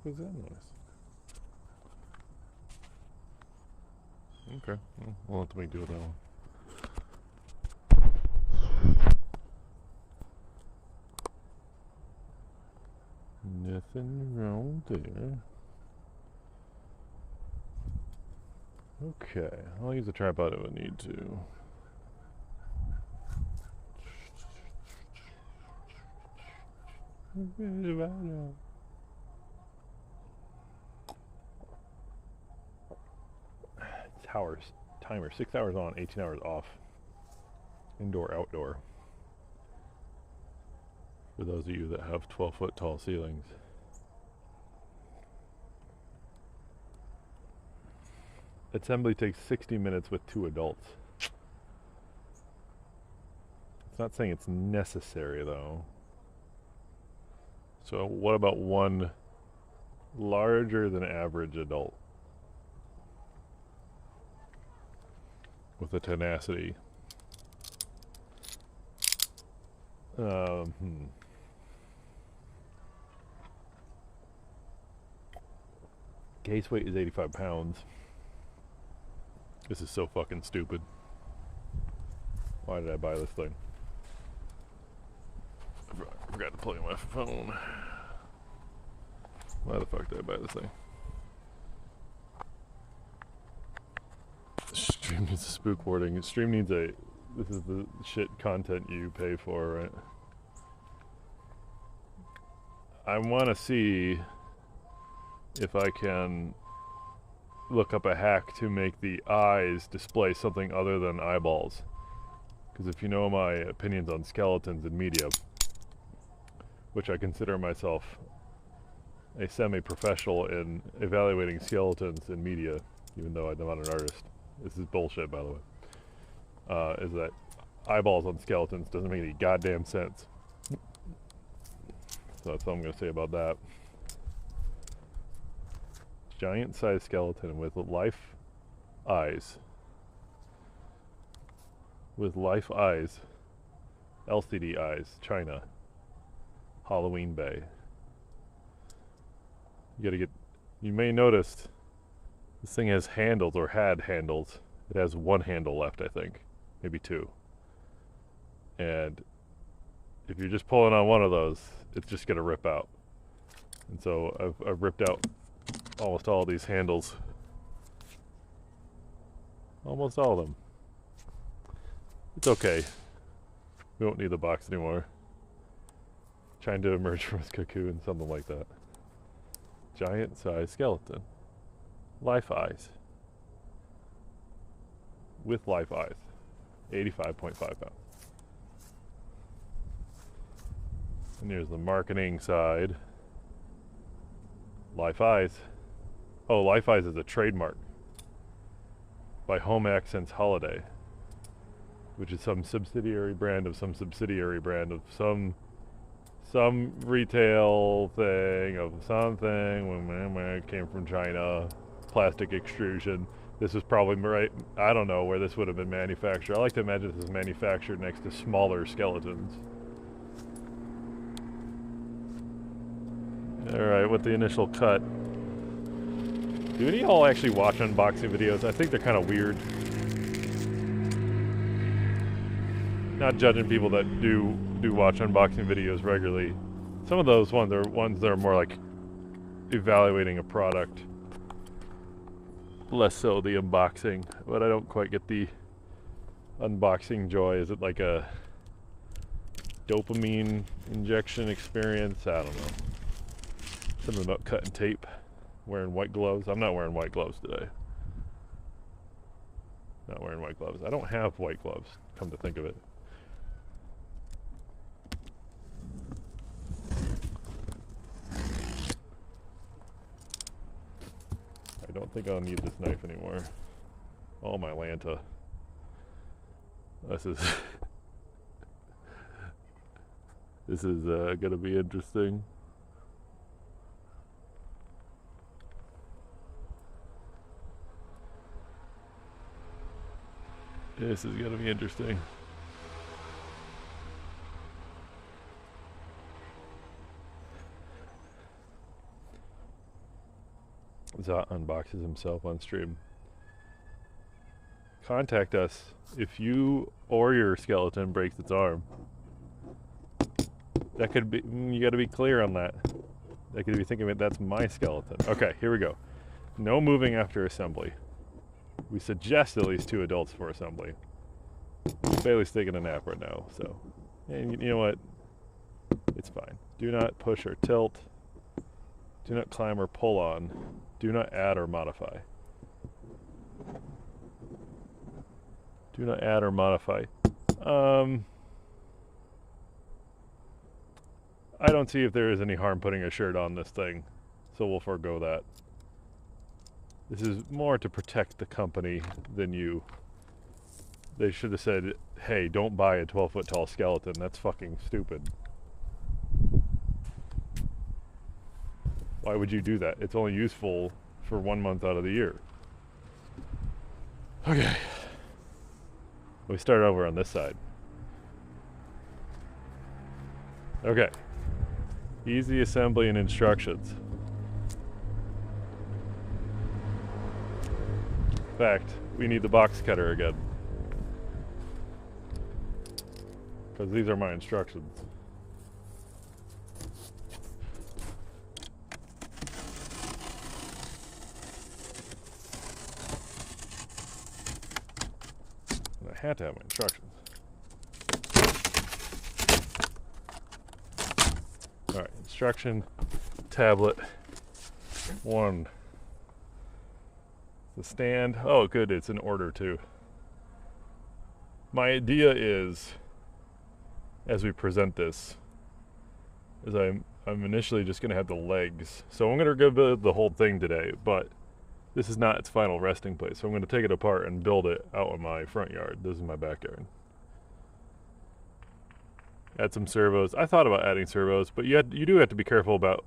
was that noise? Okay, well, we'll have to make do with that one. Nothing wrong there. Okay, I'll use the tripod if I need to. Timer 6 hours on, 18 hours off. Indoor, outdoor. For those of you that have 12-foot tall ceilings. Assembly takes 60 minutes with 2 adults. It's not saying it's necessary though. So what about one larger than average adult? With the tenacity. Case weight is 85 pounds. This is so fucking stupid. Why did I buy this thing? I forgot to plug in my phone. Why the fuck did I buy this thing? Stream needs a spook warning. Stream needs a... This is the shit content you pay for, right? I want to see if I can look up a hack to make the eyes display something other than eyeballs. Because if you know my opinions on skeletons in media, which I consider myself a semi-professional in evaluating skeletons in media, even though I'm not an artist. This is bullshit, by the way. Is that eyeballs on skeletons doesn't make any goddamn sense. So that's all I'm going to say about that. Giant-sized skeleton with life eyes. With life eyes. LCD eyes. China. Halloween Bay. You may notice this thing has handles, or had handles. It has one handle left, I think. Maybe 2. And if you're just pulling on one of those, it's just going to rip out. And so I've ripped out almost all of these handles. Almost all of them. It's okay. We don't need the box anymore. Trying to emerge from its cocoon, something like that. Giant-sized skeleton. Life eyes. With life eyes. 85.5 pounds. And here's the marketing side. Life Eyes. Oh, Life Eyes is a trademark by Home Accents Holiday, which is some subsidiary brand of some subsidiary brand of some retail thing of something. When it came from China, plastic extrusion. This is probably right. I don't know where this would have been manufactured. I like to imagine this is manufactured next to smaller skeletons. Alright, with the initial cut. Do any of y'all actually watch unboxing videos? I think they're kind of weird. Not judging people that do watch unboxing videos regularly. Some of those ones are ones that are more like evaluating a product. Less so the unboxing. But I don't quite get the unboxing joy. Is it like a dopamine injection experience? I don't know. Something about cutting tape, wearing white gloves. I'm not wearing white gloves today. Not wearing white gloves. I don't have white gloves, come to think of it. I don't think I'll need this knife anymore. Oh, my Lanta. This is... this is gonna be interesting. This is gonna be interesting. Zot unboxes himself on stream. Contact us if you or your skeleton breaks its arm. That could be, you gotta be clear on that. They could be thinking that's my skeleton. Okay, here we go. No moving after assembly. We suggest at least 2 adults for assembly. Bailey's taking a nap right now, so. And you know what? It's fine. Do not push or tilt. Do not climb or pull on. Do not add or modify. Do not add or modify. I don't see if there is any harm putting a shirt on this thing, so we'll forego that. This is more to protect the company than you. They should have said, hey, don't buy a 12-foot tall skeleton. That's fucking stupid. Why would you do that? It's only useful for 1 month out of the year. Okay. We start over on this side. Okay. Easy assembly and instructions. In fact, we need the box cutter again. Because these are my instructions. And I had to have my instructions. Alright, instruction tablet 1. The stand. Oh, good, it's in order too. My idea is, as we present this, is I'm initially just going to have the legs. So I'm going to rebuild the whole thing today, but this is not its final resting place. So I'm going to take it apart and build it out in my front yard. This is my backyard. Add some servos. I thought about adding servos, but you do have to be careful about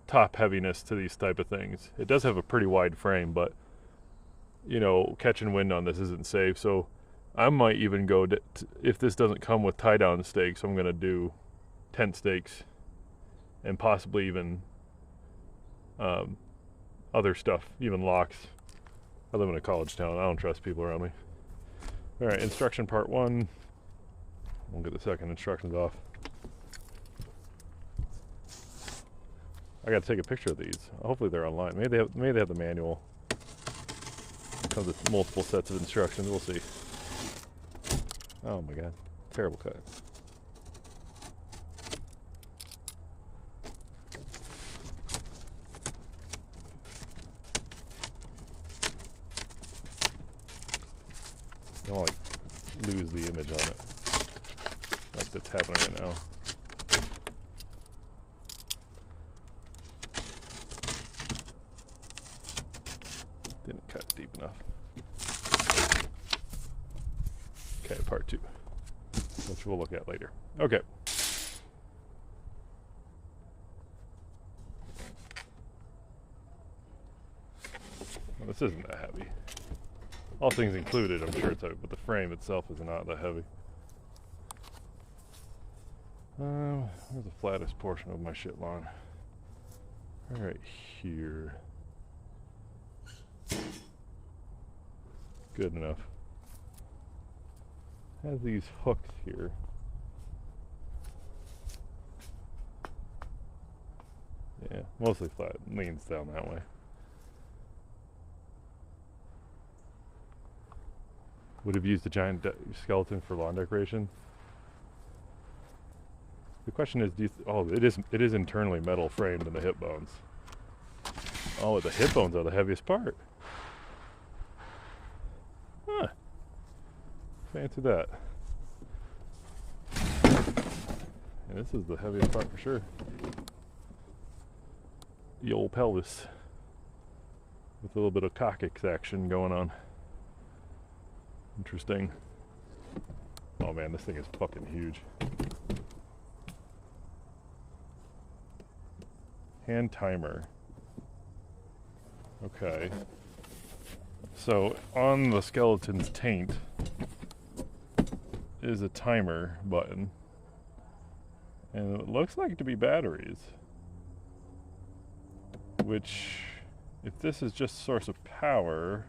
top heaviness to these type of things. It does have a pretty wide frame, but you know, catching wind on this isn't safe. So I might even go to, if this doesn't come with tie down stakes, I'm going to do tent stakes and possibly even other stuff, even locks. I live in a college town. I don't trust people around me. All right, instruction part 1. We'll get the second instructions off. I got to take a picture of these. Hopefully they're online. Maybe they have the manual. Comes with multiple sets of instructions. We'll see. Oh my god, terrible cut. Don't like lose the image on it. Like that's happening right now. Didn't cut deep enough. Okay, part 2, which we'll look at later. Okay. Well, this isn't that heavy. All things included, I'm sure it's heavy, but the frame itself is not that heavy. Where's the flattest portion of my shit lawn? Right here. Good enough. Has these hooks here. Yeah, mostly flat. Leans down that way. Would have used a giant skeleton for lawn decoration. The question is, it is internally metal framed in the hip bones. Oh, the hip bones are the heaviest part. Huh. Fancy that. And this is the heaviest part for sure. The old pelvis. With a little bit of coccyx action going on. Interesting. Oh man, this thing is fucking huge. Hand timer. Okay. So on the skeleton's taint is a timer button. And it looks like to be batteries. Which if this is just source of power,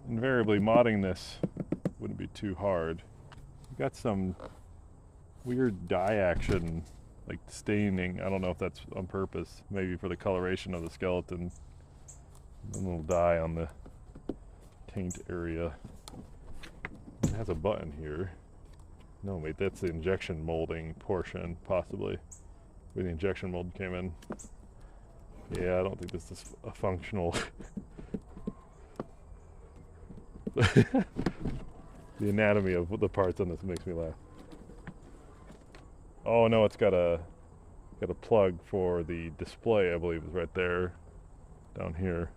invariably modding this wouldn't be too hard. We got some weird dye action, like staining. I don't know if that's on purpose, maybe for the coloration of the skeleton. A little dye on the taint area. It has a button here. No, wait, that's the injection molding portion, possibly, where the injection mold came in. Yeah, I don't think this is a functional. The anatomy of the parts on this makes me laugh. Oh no, it's got a plug for the display, I believe, is right there, down here.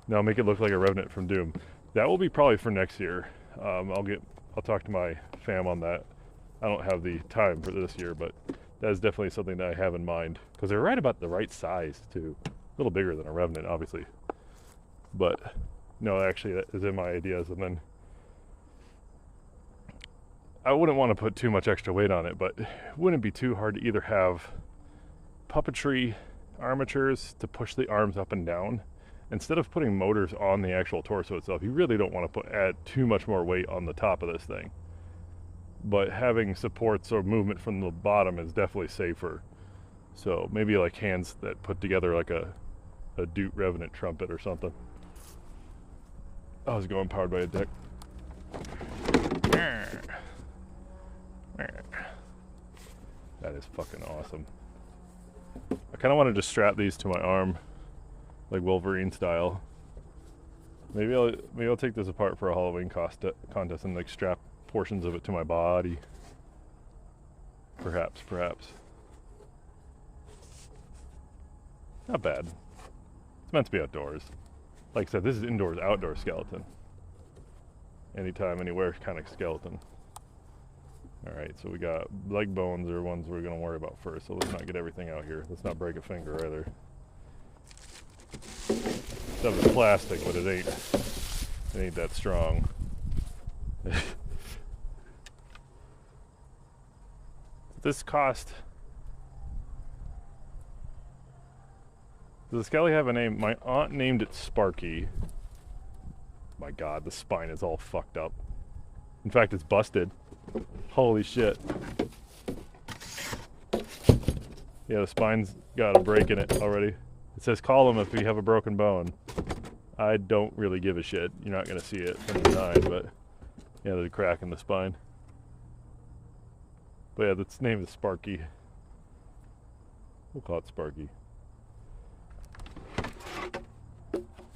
Now make it look like a Revenant from Doom. That will be probably for next year. I'll talk to my fam on that. I don't have the time for this year, but that is definitely something that I have in mind, because they're right about the right size too. A little bigger than a Revenant, obviously, but no, actually that is in my ideas. And then I wouldn't want to put too much extra weight on it, but it wouldn't be too hard to either have puppetry armatures to push the arms up and down. Instead of putting motors on the actual torso itself, you really don't want to add too much more weight on the top of this thing. But having supports or movement from the bottom is definitely safer. So maybe like hands that put together like a Doot Revenant trumpet or something. I was going powered by a deck. That is fucking awesome. I kind of want to just strap these to my arm, like Wolverine style. Maybe I'll take this apart for a Halloween contest and like strap portions of it to my body. Perhaps. Not bad. It's meant to be outdoors. Like I said, this is indoors, outdoor skeleton. Anytime, anywhere kind of skeleton. Alright, so we got leg bones are ones we're going to worry about first, so let's not get everything out here. Let's not break a finger either. Stuff is plastic, but it ain't that strong. This cost... Does the skelly have a name? My aunt named it Sparky. My god, the spine is all fucked up. In fact, it's busted. Holy shit. Yeah, the spine's got a break in it already. It says call him if you have a broken bone. I don't really give a shit. You're not going to see it from the side, but yeah, there's a crack in the spine. But yeah, its name is Sparky. We'll call it Sparky.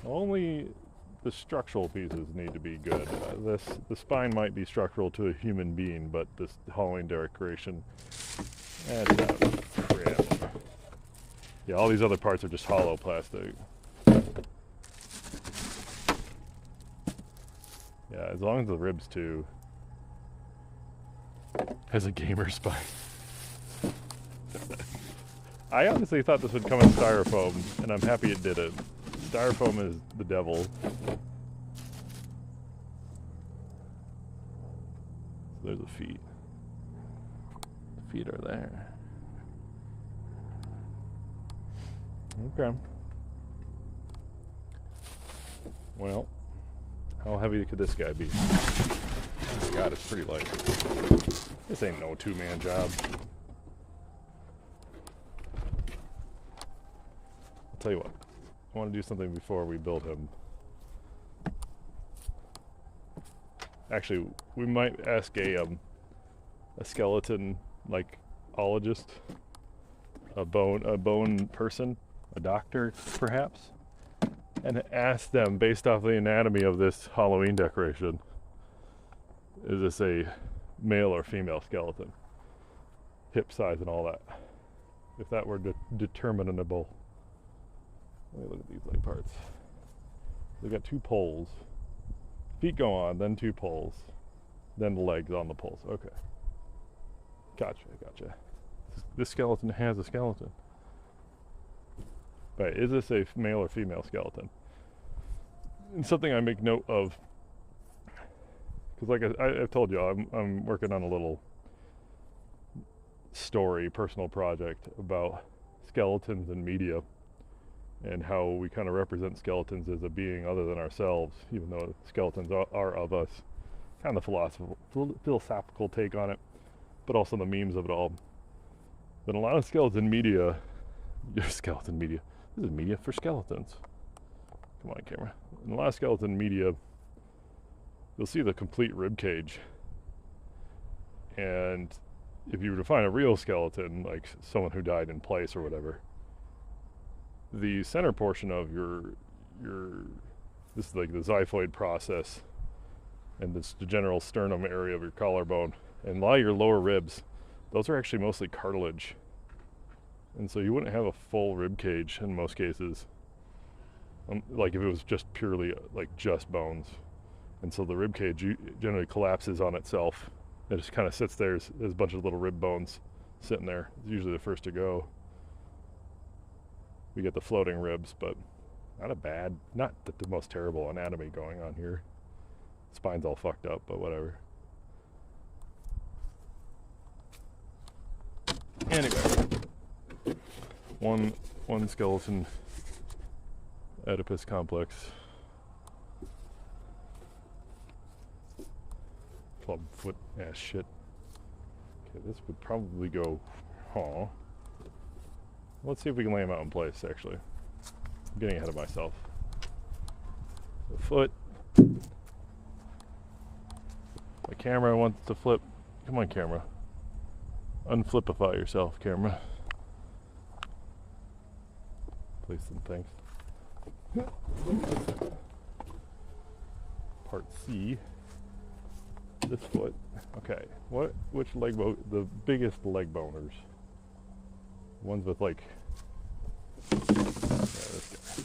Only the structural pieces need to be good. The spine might be structural to a human being, but this Halloween decoration, that's not crap. Yeah, all these other parts are just hollow plastic. Yeah, as long as the ribs too has a gamer spine. I honestly thought this would come in styrofoam, and I'm happy it didn't. Styrofoam is the devil. So there's the feet. The feet are there. Okay. Well, how heavy could this guy be? Oh my god, it's pretty light. This ain't no two-man job. I'll tell you what. I want to do something before we build him. Actually, we might ask a skeleton like ologist, a bone person, a doctor perhaps, and ask them based off the anatomy of this Halloween decoration. Is this a male or female skeleton? Hip size and all that. If that were determinable. Let me look at these leg parts. They've got two poles. Feet go on, then two poles, then the legs on the poles. Okay. Gotcha. This skeleton has a skeleton. Right, is this a male or female skeleton? And something I make note of, because like I've told you, I'm working on a little story, personal project about skeletons in media and how we kind of represent skeletons as a being other than ourselves, even though skeletons are of us. Kind of philosophical take on it, but also the memes of it all. But a lot of skeleton media, skeleton media, this is media for skeletons. Come on, camera. In a lot of skeleton media, you'll see the complete rib cage. And if you were to find a real skeleton, like someone who died in place or whatever, the center portion of your this is like the xiphoid process, and this the general sternum area of your collarbone, and a lot of your lower ribs, those are actually mostly cartilage. And so you wouldn't have a full rib cage in most cases, like if it was just purely like just bones. And so the rib cage generally collapses on itself. It just kind of sits there as a bunch of little rib bones sitting there. It's usually the first to go. We get the floating ribs, but not the most terrible anatomy going on here. Spine's all fucked up, but whatever. Anyway, one skeleton Oedipus complex. Clubfoot ass shit. Okay, this would probably go. Let's see if we can lay them out in place, actually. I'm getting ahead of myself. The foot. My camera wants to flip. Come on, camera. Unflipify yourself, camera. Place some things. Part C. This foot. Okay. Which leg bone? The biggest leg boners. Ones with like. Yeah, this guy.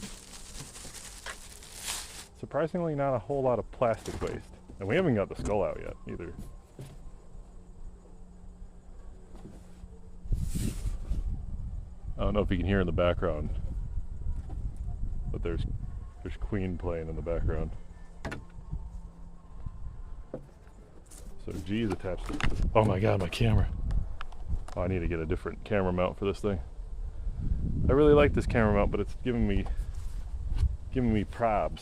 Surprisingly, not a whole lot of plastic waste, and we haven't got the skull out yet either. I don't know if you can hear in the background, but there's Queen playing in the background. So G is attached to. Oh my god, my camera. Oh, I need to get a different camera mount for this thing. I really like this camera mount, but it's giving me probs.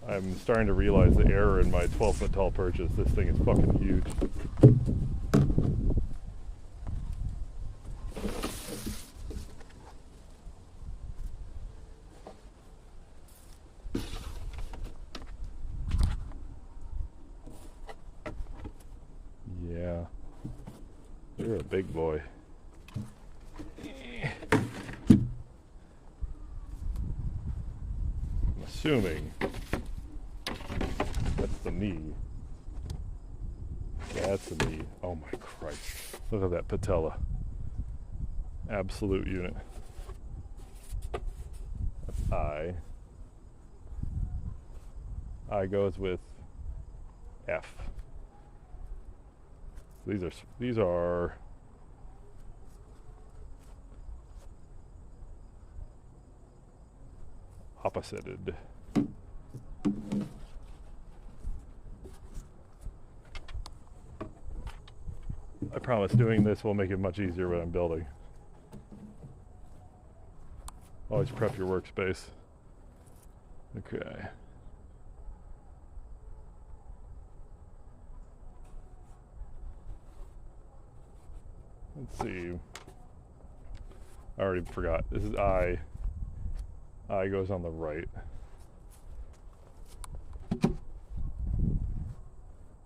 I'm starting to realize the error in my 12-foot tall purchase. This thing is fucking huge. Yeah. You're a big boy. I'm assuming that's the knee. That's the knee. Oh my Christ. Look at that patella. Absolute unit. That's I. I goes with F. These are opposited. I promise doing this will make it much easier when I'm building. Always prep your workspace. Okay. Let's see. I already forgot. This is I. I goes on the right.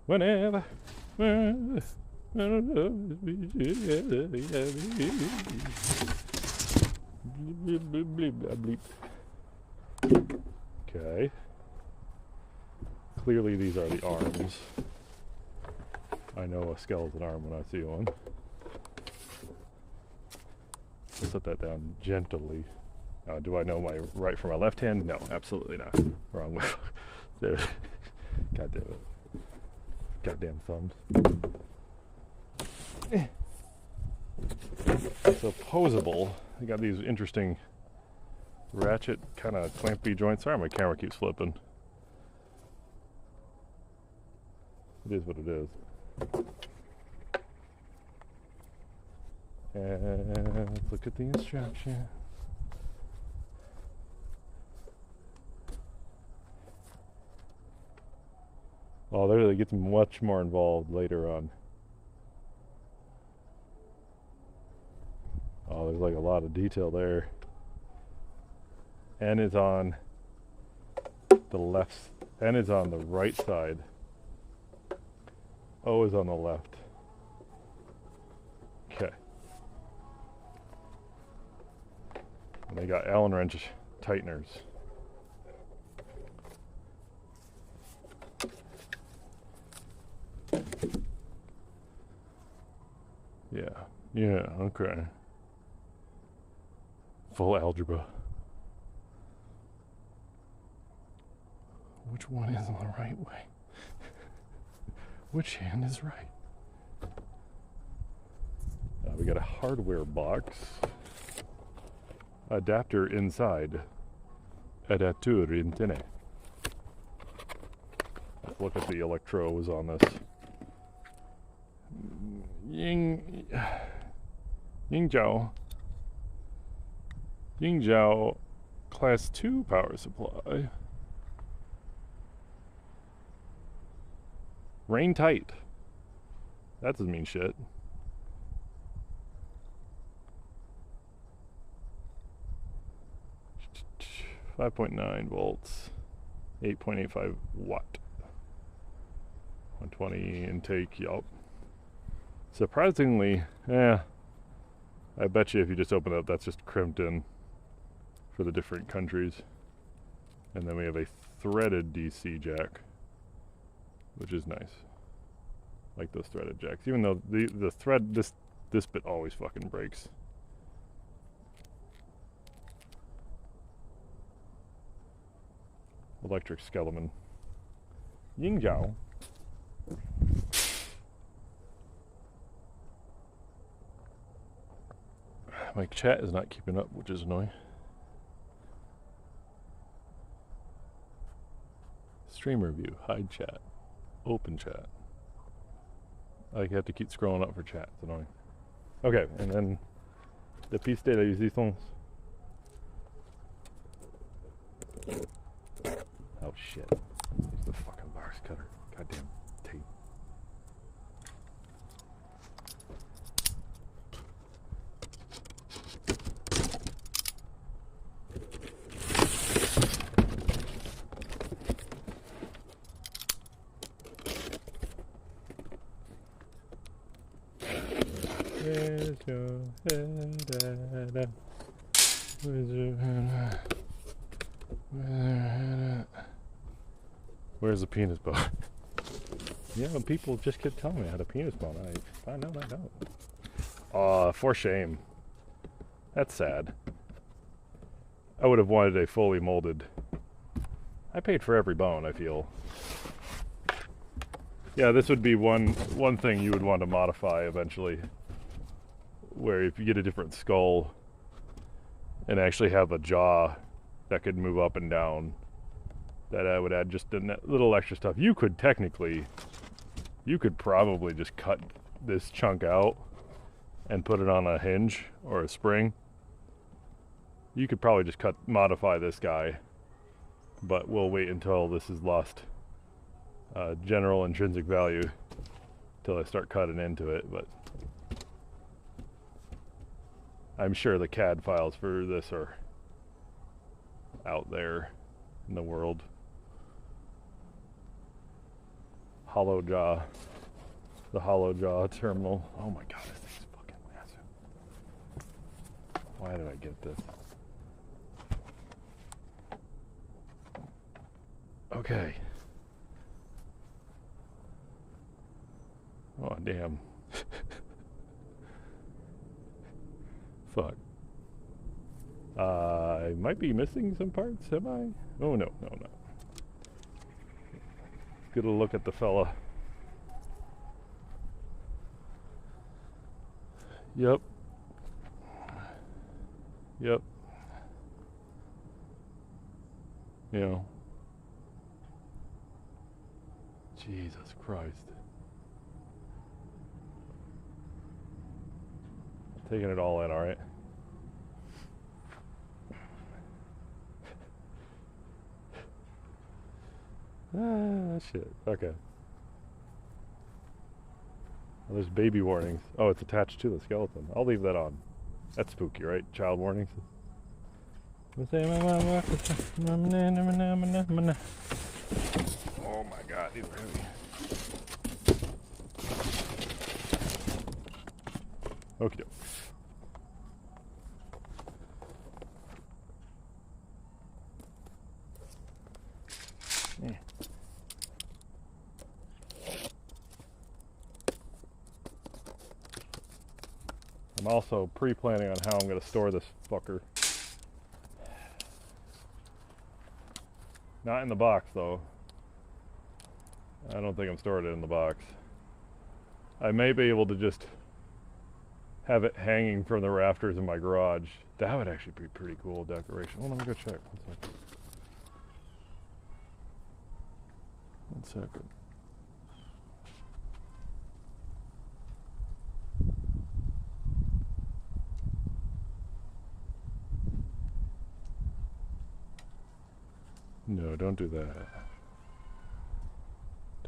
Whenever. Okay. Clearly these are the arms. I know a skeleton arm when I see one. Set that down gently. Do I know my right from my left hand? No, absolutely not. Wrong way. There. God damn it. Goddamn thumbs. So posable. I got these interesting ratchet kind of clampy joints. Sorry, my camera keeps flipping. It is what it is. And let's look at the instruction. Oh, there they get much more involved later on. Oh, there's like a lot of detail there. N is on the left. N is on the right side. O is on the left. Okay. And they got Allen wrench tighteners. Yeah, okay. Full algebra. Which one is on the right way? Which hand is right? We got a hardware box. Adapter inside. Adapteur interne. Let's look at the electrodes on this. Yingzhou Class 2 power supply. Rain tight. That doesn't mean shit. .9 volts, 8.85 watt, 120 intake. Yup. Surprisingly, I bet you if you just open it up, that's just crimped in for the different countries. And then we have a threaded DC jack, which is nice. Like those threaded jacks, even though the thread, this bit always fucking breaks. Electric skeleton. Yingzhou. My chat is not keeping up, which is annoying. Streamer view, hide chat, open chat. I have to keep scrolling up for chat, it's annoying. Okay, and then the piece de resistance. Oh shit. Use the fucking bars cutter. Goddamn tape. Where's your head at? Where's your head at? Where's your head at? Where's the penis bone? Yeah, people just keep telling me I had a penis bone. I find out I don't. For shame. That's sad. I would have wanted a fully molded. I paid for every bone, I feel. Yeah, this would be one thing you would want to modify eventually. Where if you get a different skull and actually have a jaw that could move up and down, that I would add just a little extra stuff. You could probably just cut this chunk out and put it on a hinge or a spring. You could probably just modify this guy, but we'll wait until this has lost general intrinsic value till I start cutting into it. But I'm sure the CAD files for this are out there in the world. Hollow jaw. The hollow jaw terminal. Oh my god, this thing's fucking massive. Why did I get this? Okay. Oh damn. Fuck. I might be missing some parts, am I? Oh no. Get a look at the fella. Yep. You know. Jesus Christ. Taking it all in, alright? Ah, shit. Okay. Oh, there's baby warnings. Oh, it's attached to the skeleton. I'll leave that on. That's spooky, right? Child warnings. Oh my god, these are heavy. Okie doke. Yeah. I'm also pre-planning on how I'm going to store this fucker. Not in the box though. I don't think I'm storing it in the box. I may be able to just have it hanging from the rafters in my garage. That would actually be pretty cool decoration. Well, let me go check. 1 second. 1 second. No, don't do that.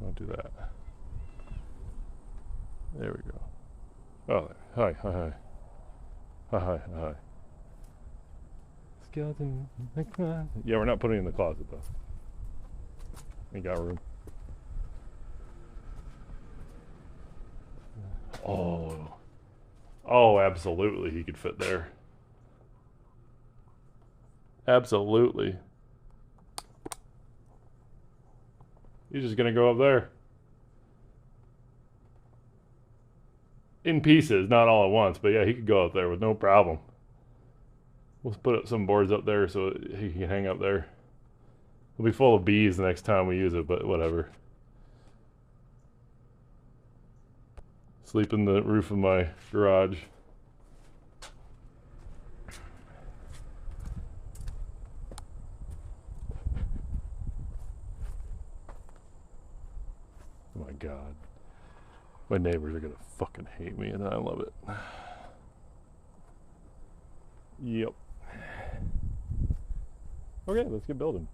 Don't do that. There we go. Oh, hi, hi, hi. Hi, hi, hi. Skeleton. Yeah, we're not putting it in the closet though. We got room. Oh. Oh, absolutely he could fit there. Absolutely. He's just gonna go up there. In pieces, not all at once, but yeah, he could go up there with no problem. We'll put up some boards up there so he can hang up there. It'll be full of bees the next time we use it, but whatever. Sleep in the roof of my garage. Oh my god. My neighbors are gonna fucking hate me and I love it. Yep. Okay, let's get building.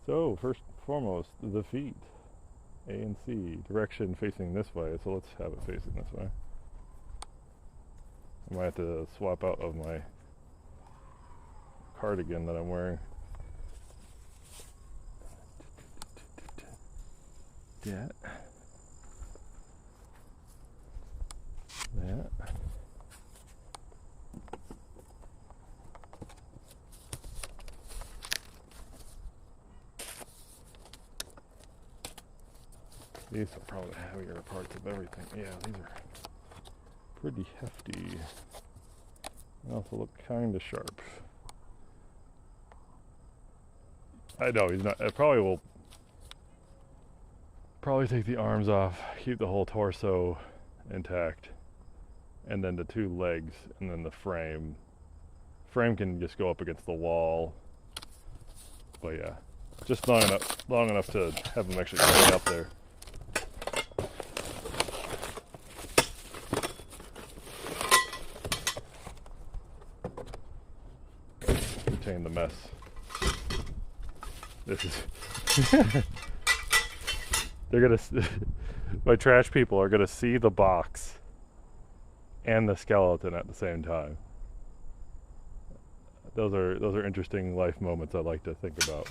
So, first and foremost, the feet. A and C. Direction facing this way, so let's have it facing this way. I might have to swap out of my cardigan that I'm wearing. That. That. These are probably the heavier parts of everything. Yeah, these are pretty hefty. They also look kind of sharp. I know he's not. I probably will. Probably take the arms off, keep the whole torso intact, and then the 2 legs, and then the frame. Frame can just go up against the wall. But yeah, just long enough to have them actually stay up there. Contain the mess. This is. They're gonna. My trash people are gonna see the box and the skeleton at the same time. Those are interesting life moments I like to think about.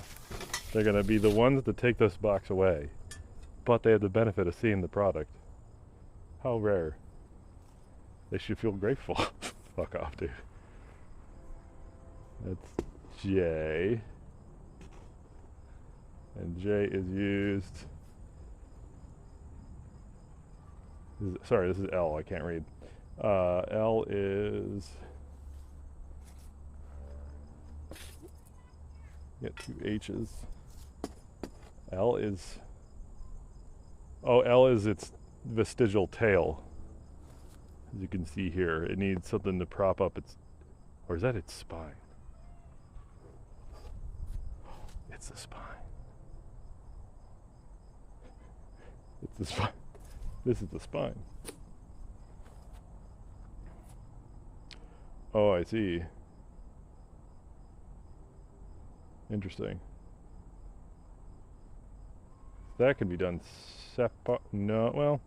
They're gonna be the ones that take this box away, but they have the benefit of seeing the product. How rare. They should feel grateful. Fuck off, dude. That's J. And J is used. Sorry, this is L. I can't read. L is. Get 2 H's. L is. Oh, L is its vestigial tail. As you can see here, it needs something to prop up its. Or is that its spine? It's the spine. It's the spine. This is the spine. Oh, I see. Interesting. That could be done no, well,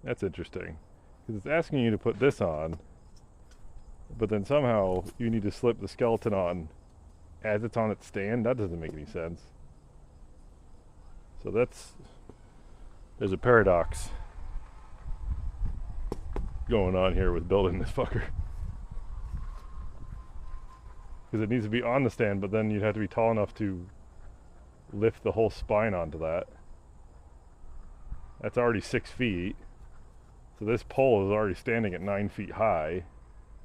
that's interesting. Because it's asking you to put this on, but then somehow you need to slip the skeleton on as it's on its stand. That doesn't make any sense. So there's a paradox going on here with building this fucker. Because it needs to be on the stand, but then you'd have to be tall enough to lift the whole spine onto that. That's already 6 feet. So this pole is already standing at 9 feet high,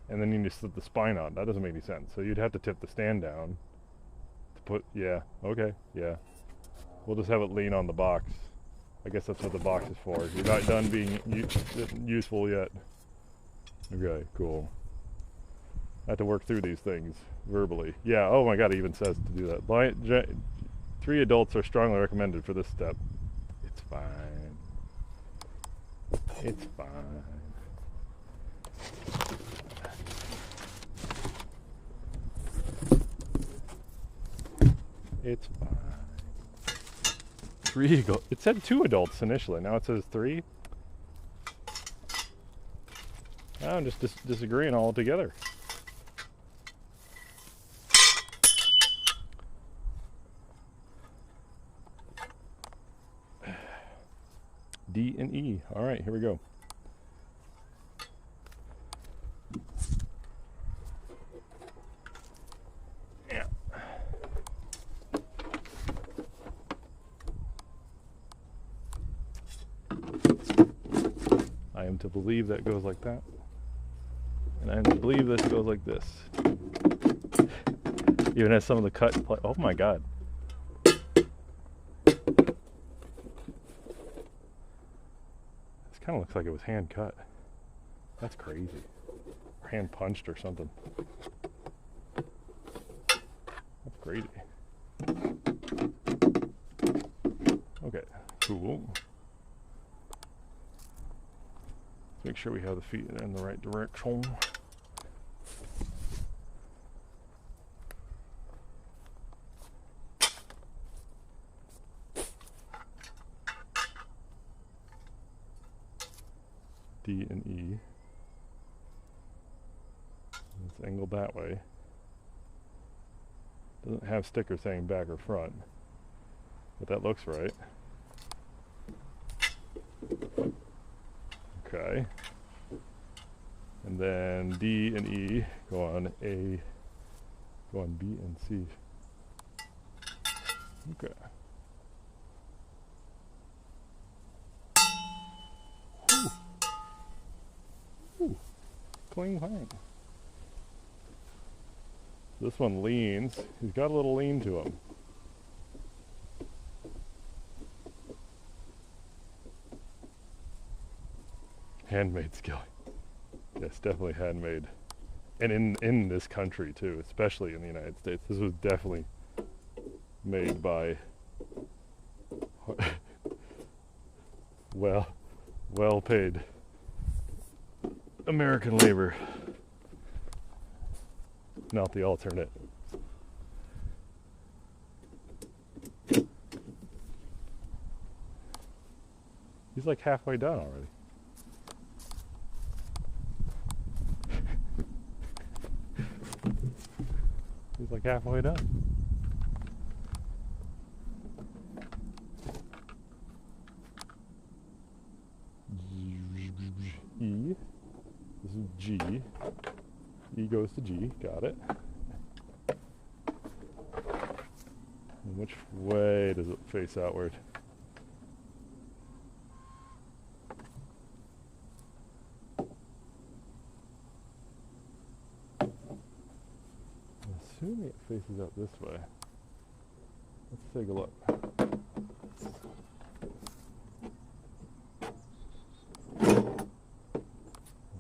and then you need to slip the spine on. That doesn't make any sense. So you'd have to tip the stand down to put, yeah, okay, yeah. We'll just have it lean on the box. I guess that's what the box is for. You're not done being useful yet. Okay, cool. I have to work through these things verbally. Yeah, oh my god, it even says to do that. 3 adults are strongly recommended for this step. It's fine. It's fine. It's fine. 3 adults. It said 2 adults initially. Now it says 3. I'm just disagreeing altogether. D and E. All right, here we go. Yeah. I am to believe that goes like that. And I am to believe this goes like this. Even has some of the cut. Oh my god. Kind of looks like it was hand cut. That's crazy. Or hand punched or something. That's crazy. Okay, cool. Let's make sure we have the feet in the right direction. D and E. It's angled that way. Doesn't have stickers saying back or front, but that looks right. Okay. And then D and E go on B and C. Okay. Ooh. Cling clang. This one leans. He's got a little lean to him. Handmade skill. Yes, definitely handmade. And in this country too, especially in the United States. This was definitely made by well paid American labor. Not the alternate. He's like halfway done already. He's like halfway done. E. This is G. E goes to G. Got it. And which way does it face outward? Assuming it faces out this way. Let's take a look.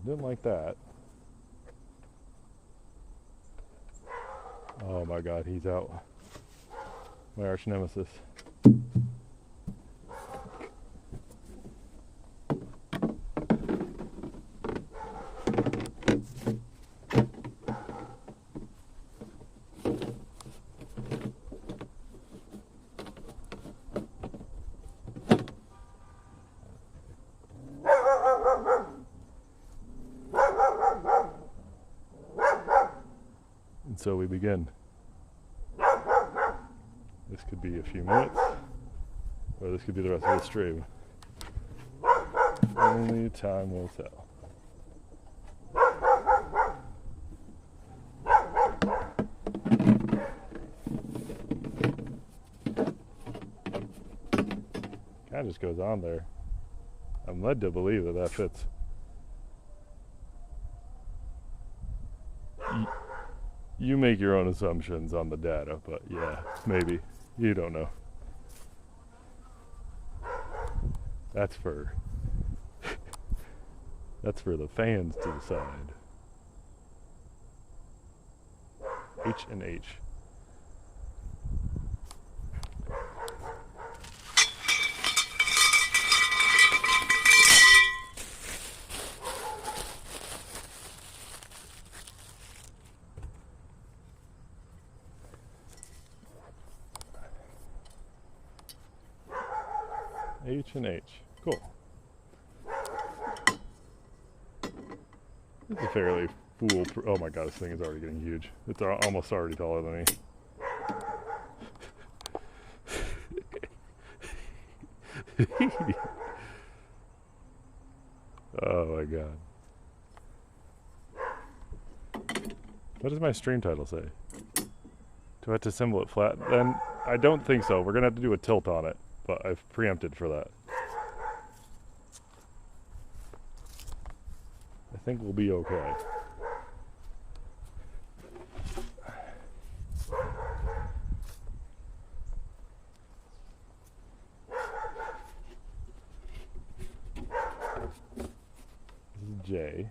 Didn't like that. Oh my god, he's out. My arch nemesis. And so we begin. This could be a few minutes, or this could be the rest of the stream. Only time will tell. Kind of just goes on there. I'm led to believe that that fits. You make your own assumptions on the data, but yeah, maybe. You don't know. That's for the fans to decide. H and H. H and H. Cool. It's a fairly oh my god, this thing is already getting huge. It's almost already taller than me. Oh my god. What does my stream title say? Do I have to assemble it flat? Then I don't think so. We're gonna have to do a tilt on it, but I've preempted for that. I think we'll be okay. This is J.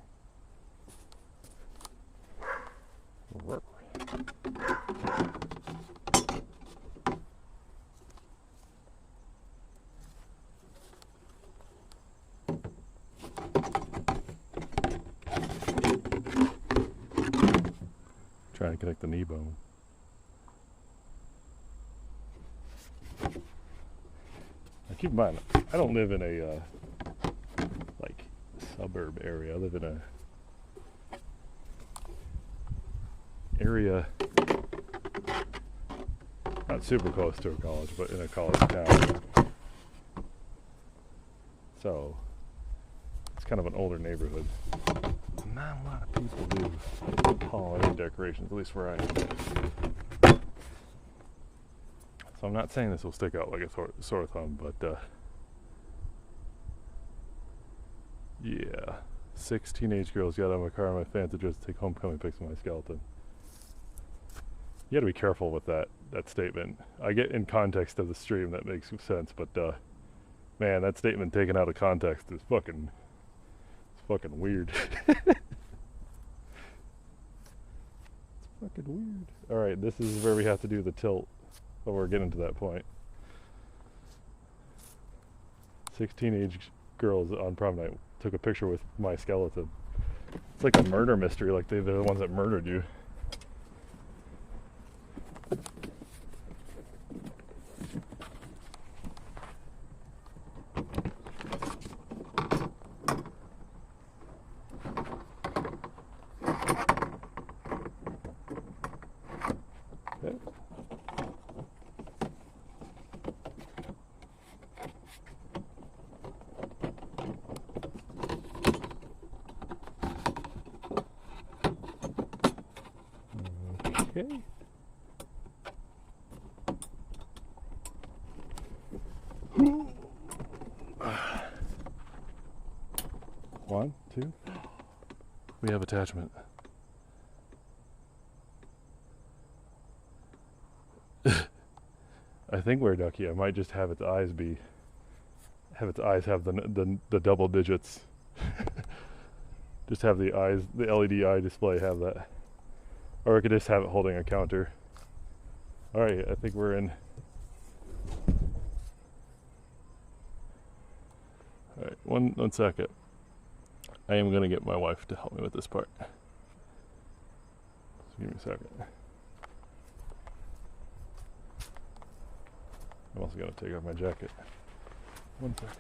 Trying to connect the knee bone. Now keep in mind, I don't live in a like suburb area. I live in a area not super close to a college, but in a college town. So it's kind of an older neighborhood. Not a lot of people do Halloween decorations, at least where I am. So I'm not saying this will stick out like a sore thumb, but yeah. 6 teenage girls got out of my car in my fancy dress to take homecoming pics of my skeleton. You gotta be careful with that statement. I get in context of the stream, that makes sense, but man, that statement taken out of context is fucking weird. It's fucking weird. Alright, this is where we have to do the tilt, but we're getting to that point. 6 teenage girls on prom night took a picture with my skeleton. It's like a murder mystery, like they're the ones that murdered you. Okay. One, two. We have attachment. I think we're ducky. I might just have its eyes have the double digits. Just have the eyes, the LED eye display have that. Or I could just have it holding a counter. Alright, I think we're in. Alright, one second. I am going to get my wife to help me with this part. So give me a second. I'm also going to take off my jacket. 1 second.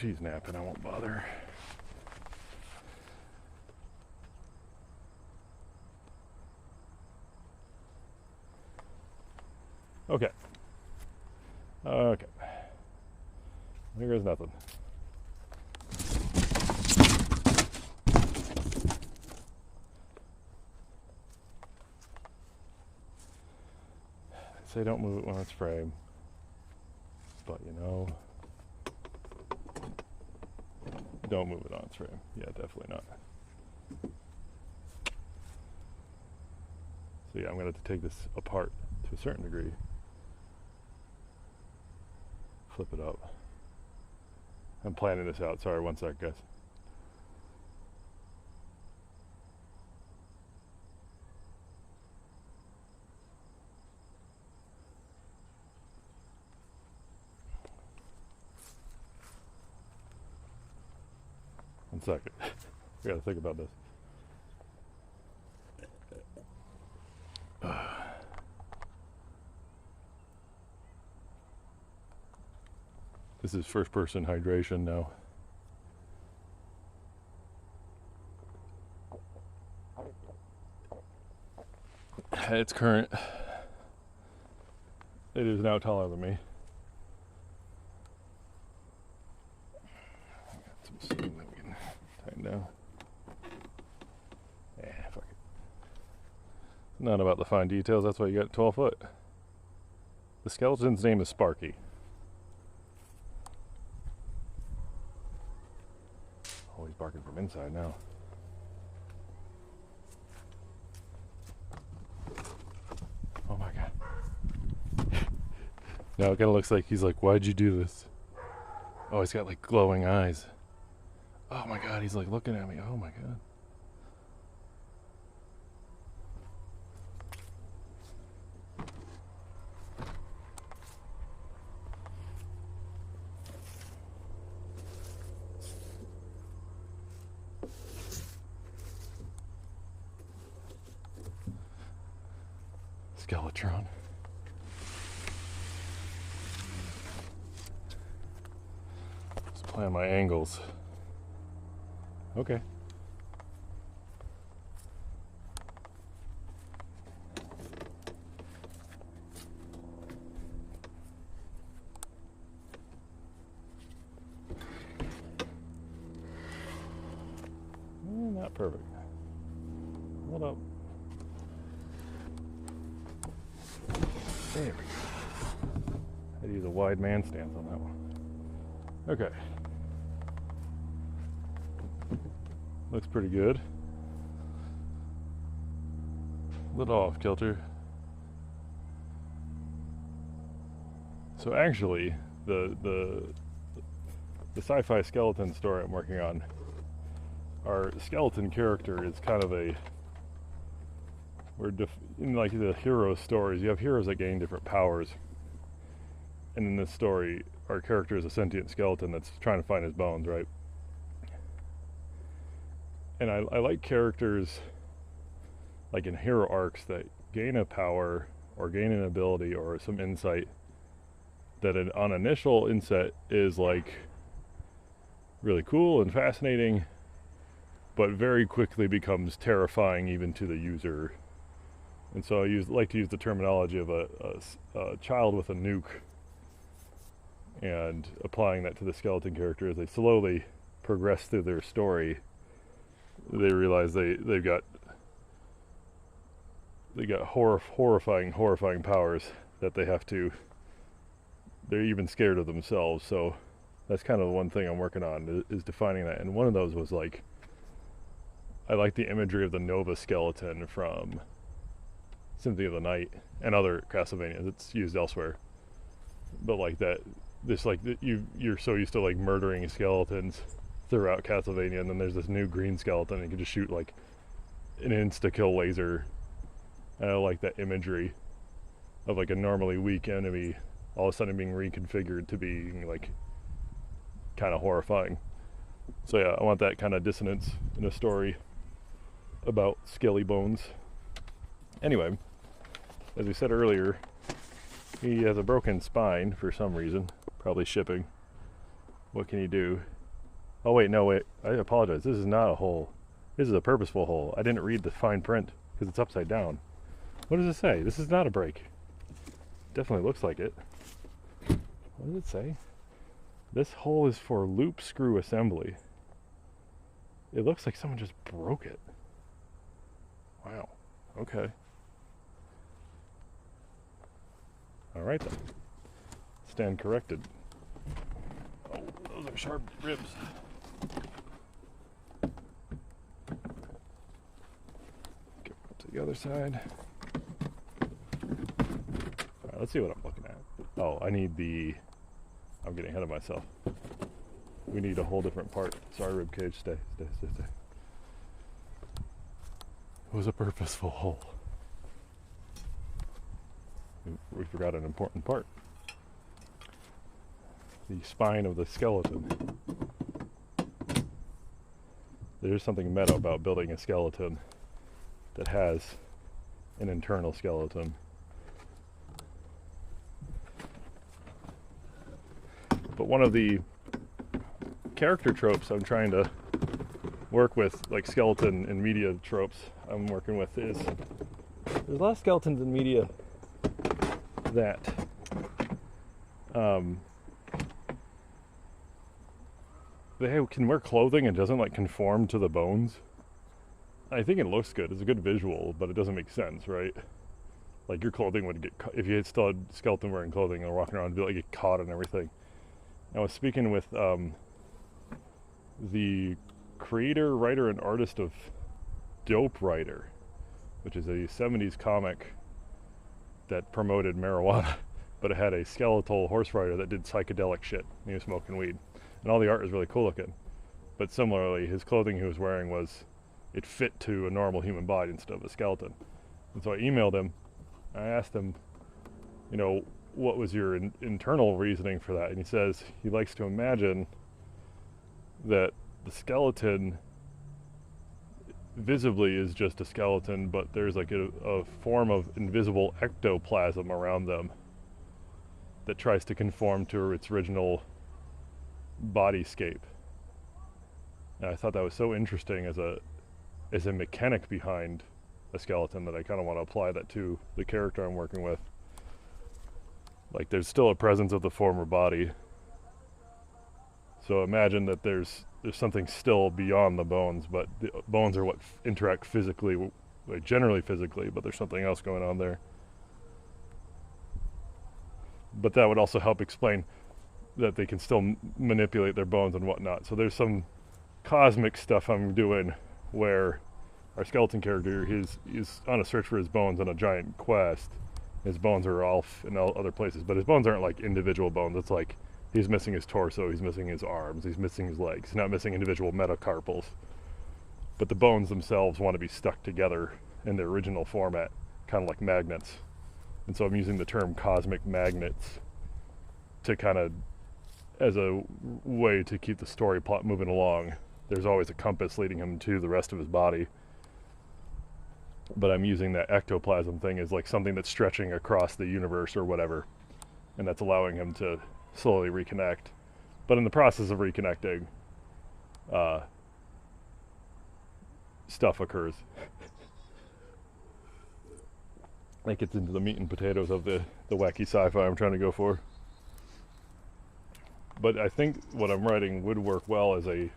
she's napping, I won't bother. Okay. Okay. There goes nothing. Say don't move it when it's frame. But you know, don't move it on its frame. Yeah, definitely not. So yeah, I'm gonna have to take this apart to a certain degree. Flip it up. I'm planning this out. Sorry, one sec, guys. One second. We gotta think about this. This is first person hydration now. It's current. It is now taller than me. Got some string that we can tighten down. Yeah, fuck it. It's not about the fine details, that's why you got 12 foot. The skeleton's name is Sparky. Oh, he's barking from inside now. Oh my god. Now it kind of looks like he's like, why'd you do this? Oh, he's got like glowing eyes. Oh my god, he's like looking at me. Oh my god. Skeletron. Just plan my angles. Okay. Not perfect. Hold up. There we go. I had to use a wide man stance on that one. Okay. Looks pretty good. A little off kilter. So actually, the sci-fi skeleton story I'm working on, our skeleton character is kind of a, in like the hero stories, you have heroes that gain different powers. And in this story, our character is a sentient skeleton that's trying to find his bones, right? And I like characters, like in hero arcs, that gain a power, or gain an ability, or some insight, that on initial inset is like really cool and fascinating, but very quickly becomes terrifying even to the user. And so I like to use the terminology of a child with a nuke, and applying that to the skeleton character as they slowly progress through their story. They realize they've got horrifying powers that they have to. They're even scared of themselves. So that's kind of the one thing I'm working on, is defining that. And one of those was like, I like the imagery of the Nova skeleton from Symphony of the Night and other Castlevanias. It's used elsewhere, but like that, this like you're so used to like murdering skeletons throughout Castlevania, and then there's this new green skeleton and you can just shoot like an insta-kill laser. And I like that imagery of like a normally weak enemy all of a sudden being reconfigured to being like kind of horrifying. So yeah, I want that kind of dissonance in a story about skelly bones. Anyway, as we said earlier, he has a broken spine for some reason, probably shipping. What can he do? Oh wait, no wait. I apologize. This is not a hole. This is a purposeful hole. I didn't read the fine print because it's upside down. What does it say? This is not a break. Definitely looks like it. What does it say? This hole is for loop screw assembly. It looks like someone just broke it. Wow. Okay. Alright then. Stand corrected. Oh, those are sharp ribs. Get up to the other side. Alright, let's see what I'm looking at. Oh, I need the... I'm getting ahead of myself. We need a whole different part. Sorry, ribcage. Stay. It was a purposeful hole. We forgot an important part. The spine of the skeleton. There's something meta about building a skeleton that has an internal skeleton. But one of the character tropes I'm trying to work with, like skeleton and media tropes I'm working with, is there's a lot of skeletons in media that they can wear clothing and doesn't like conform to the bones. I think it looks good. It's a good visual, but it doesn't make sense, right? Like your clothing would get if you had still a skeleton wearing clothing and walking around, it'd be like get caught and everything. I was speaking with the creator, writer, and artist of Dope Rider, which is a 70s comic that promoted marijuana, but it had a skeletal horse rider that did psychedelic shit. And he was smoking weed. And all the art was really cool looking. But similarly, his clothing he was wearing it fit to a normal human body instead of a skeleton. And so I emailed him. I asked him, you know, what was your internal reasoning for that? And he says he likes to imagine that the skeleton visibly is just a skeleton, but there's like a form of invisible ectoplasm around them that tries to conform to its original bodyscape. And I thought that was so interesting as a mechanic behind a skeleton that I kind of want to apply that to the character I'm working with. Like there's still a presence of the former body. So imagine that there's something still beyond the bones, but the bones are what interact physically, like generally physically, but there's something else going on there. But that would also help explain that they can still manipulate their bones and whatnot. So there's some cosmic stuff I'm doing where our skeleton character, he's on a search for his bones on a giant quest. His bones are off in all other places, but his bones aren't like individual bones. It's like he's missing his torso, he's missing his arms, he's missing his legs. He's not missing individual metacarpals. But the bones themselves want to be stuck together in their original format, kind of like magnets. And so I'm using the term cosmic magnets to kind of, as a way to keep the story plot moving along. There's always a compass leading him to the rest of his body. But I'm using that ectoplasm thing as like something that's stretching across the universe or whatever. And that's allowing him to slowly reconnect. But in the process of reconnecting, stuff occurs. That gets into the meat and potatoes of the wacky sci-fi I'm trying to go for. But I think what I'm writing would work well as an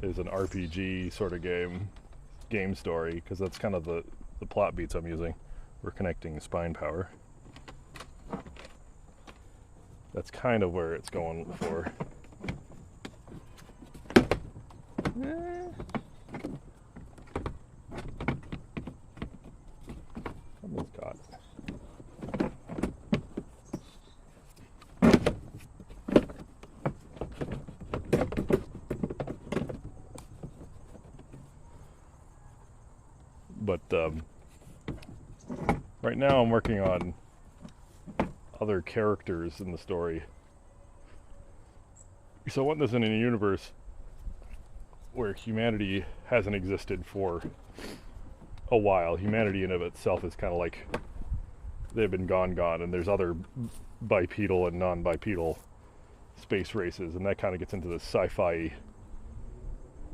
RPG sort of game story, because that's kind of the plot beats I'm using. We're connecting spine power. That's kind of where it's going for. Someone's got it. But right now I'm working on other characters in the story. So I want this in a universe where humanity hasn't existed for a while. Humanity in of itself is kind of like they've been gone, and there's other bipedal and non-bipedal space races, and that kind of gets into the sci-fi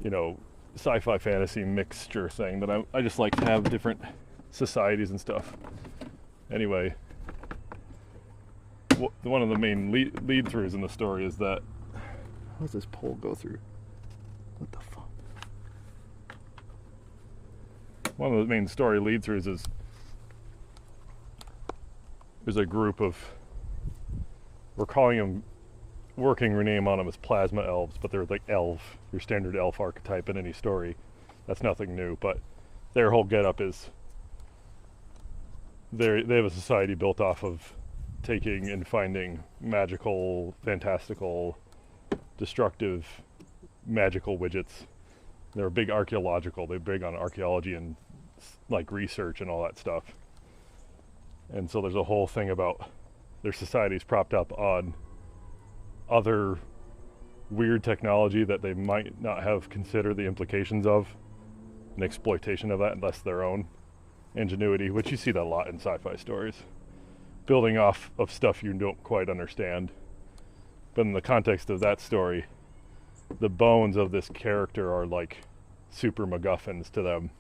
you know, sci-fi fantasy mixture thing that I just like to have different societies and stuff. Anyway, one of the main lead throughs in the story is that, how does this pole go through? What the fuck? One of the main story lead throughs is there's a group of, we're calling them, working name on them as plasma elves, but they're like elf, your standard elf archetype in any story. That's nothing new, but their whole getup is they have a society built off of taking and finding magical, fantastical, destructive, magical widgets. They're big archaeological. They're big on archaeology and like research and all that stuff. And so there's a whole thing about their society's propped up on other weird technology that they might not have considered the implications of, an exploitation of that, unless their own ingenuity, which you see that a lot in sci-fi stories, building off of stuff you don't quite understand. But in the context of that story, the bones of this character are like super MacGuffins to them.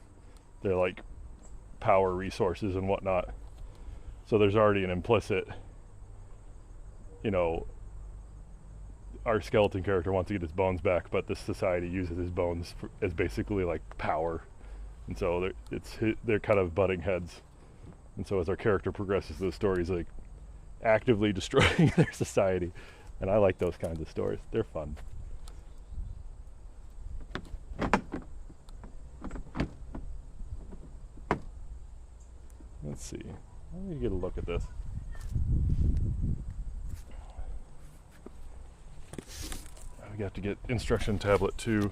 They're like power resources and whatnot. So there's already an implicit, you know, our skeleton character wants to get his bones back, but this society uses his bones as basically like power. And so they're kind of butting heads. And so as our character progresses through the story, he's like actively destroying their society. And I like those kinds of stories. They're fun. Let's see. Let me get a look at this. We have to get instruction tablet 2.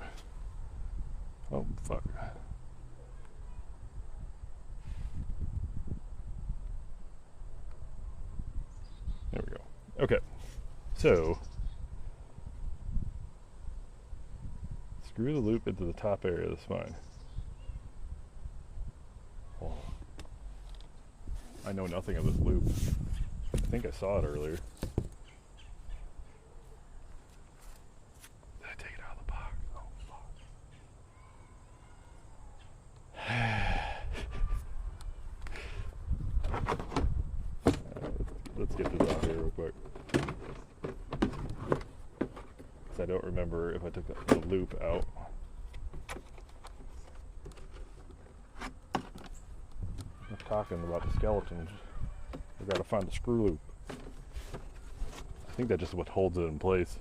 Oh, fuck. There we go. Okay. So, screw the loop into the top area of the spine. Oh. I know nothing of this loop. I think I saw it earlier. Did I take it out of the box? Oh, fuck. Let's get this out here real quick. Because I don't remember if I took the loop out. Talking about the skeletons, we gotta find the screw loop. I think that's just what holds it in place.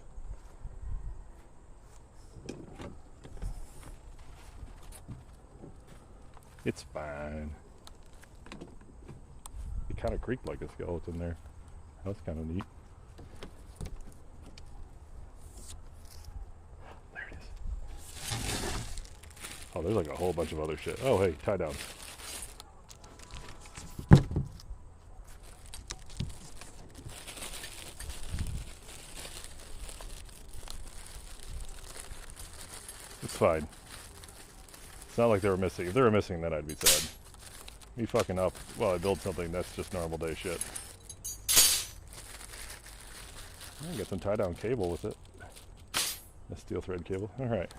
It's fine. It kind of creaked like a skeleton there. That's kind of neat. There it is. Oh, there's like a whole bunch of other shit. Oh, hey, tie down. It's fine. It's not like they were missing. If they were missing, then I'd be sad. Me fucking up while I build something, that's just normal day shit. I get some tie-down cable with it. A steel thread cable. Alright.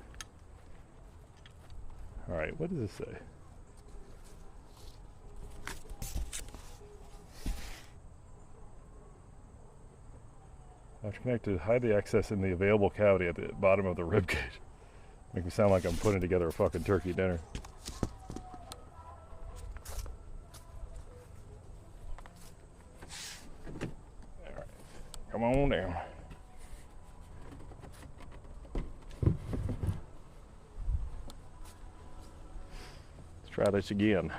Alright, what does this say? After connected, hide the excess in the available cavity at the bottom of the rib cage. Make me sound like I'm putting together a fucking turkey dinner. Alright, come on down. Let's try this again.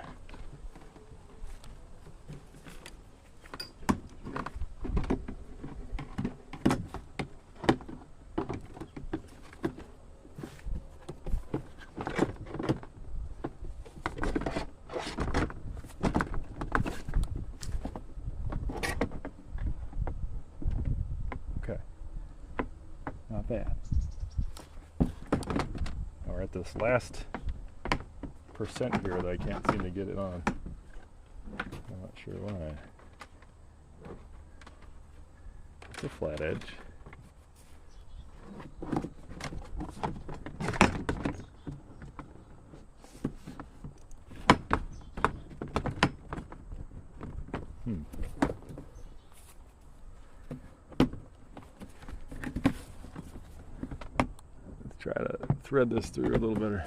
Not bad. We're at this last percent here that I can't seem to get it on. I'm not sure why. It's a flat edge. thread this through a little better.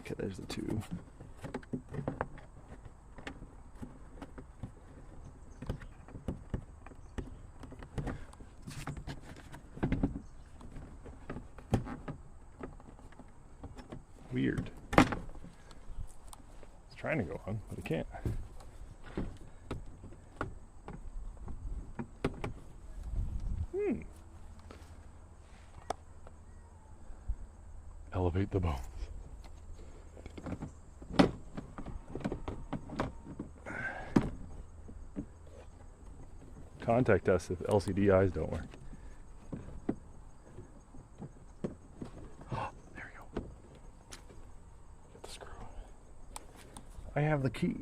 Okay, there's the two. Weird. It's trying to go on, but it can't. Elevate the bones. Contact us if LCD eyes don't work. Oh, there we go. Get the screw. I have the key.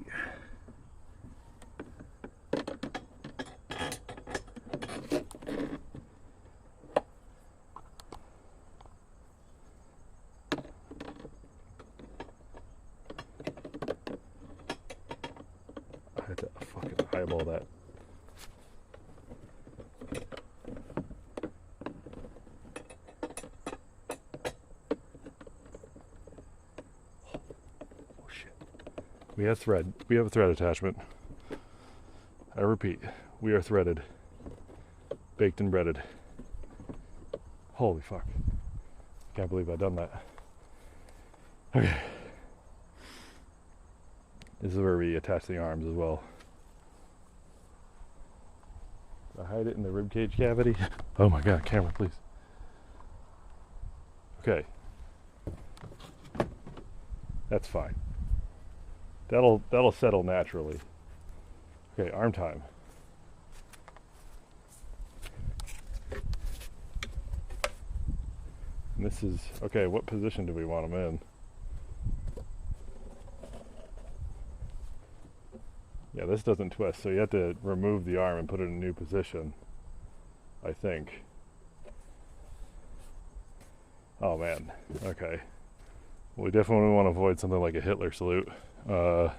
I had to fucking eyeball that. We have thread. We have a thread attachment. I repeat, we are threaded. Baked and breaded. Holy fuck. Can't believe I've done that. Okay. This is where we attach the arms as well. I hide it in the ribcage cavity. Oh my god, camera please. Okay. That's fine. That'll settle naturally. Okay, arm time. And this is, okay, what position do we want them in? Yeah, this doesn't twist, so you have to remove the arm and put it in a new position, I think. Oh man, okay. We definitely want to avoid something like a Hitler salute. I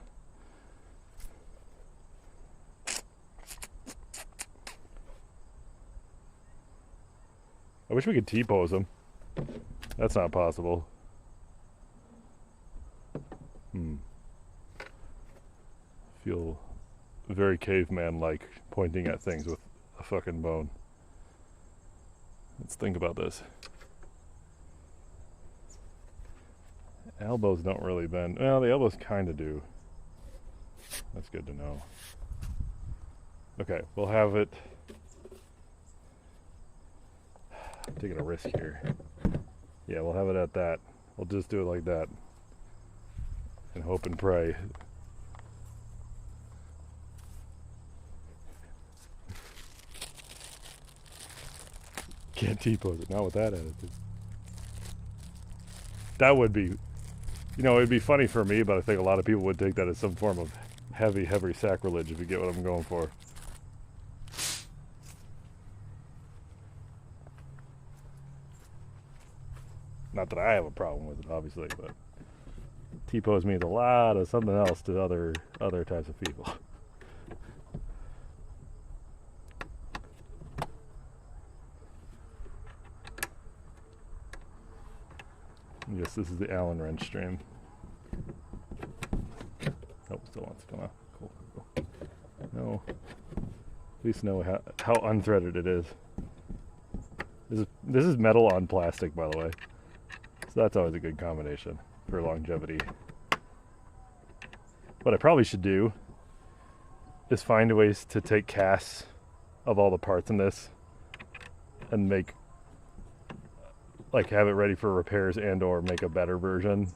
wish we could T-pose them. That's not possible. Feel very caveman-like pointing at things with a fucking bone. Let's think about this. Elbows don't really bend. Well, the elbows kind of do. That's good to know. Okay, we'll have it. I'm taking a risk here. Yeah, we'll have it at that. We'll just do it like that. And hope and pray. Can't T-pose it, not with that attitude. That would be, you know, it'd be funny for me, but I think a lot of people would take that as some form of heavy sacrilege, if you get what I'm going for. Not that I have a problem with it, obviously, but T-pose means a lot of something else to other types of people. Yes, this is the Allen wrench stream. Oh, still wants to come out. Cool. No. At least know how unthreaded it is. This is metal on plastic, by the way. So that's always a good combination for longevity. What I probably should do is find ways to take casts of all the parts in this and make, like, have it ready for repairs and or make a better version.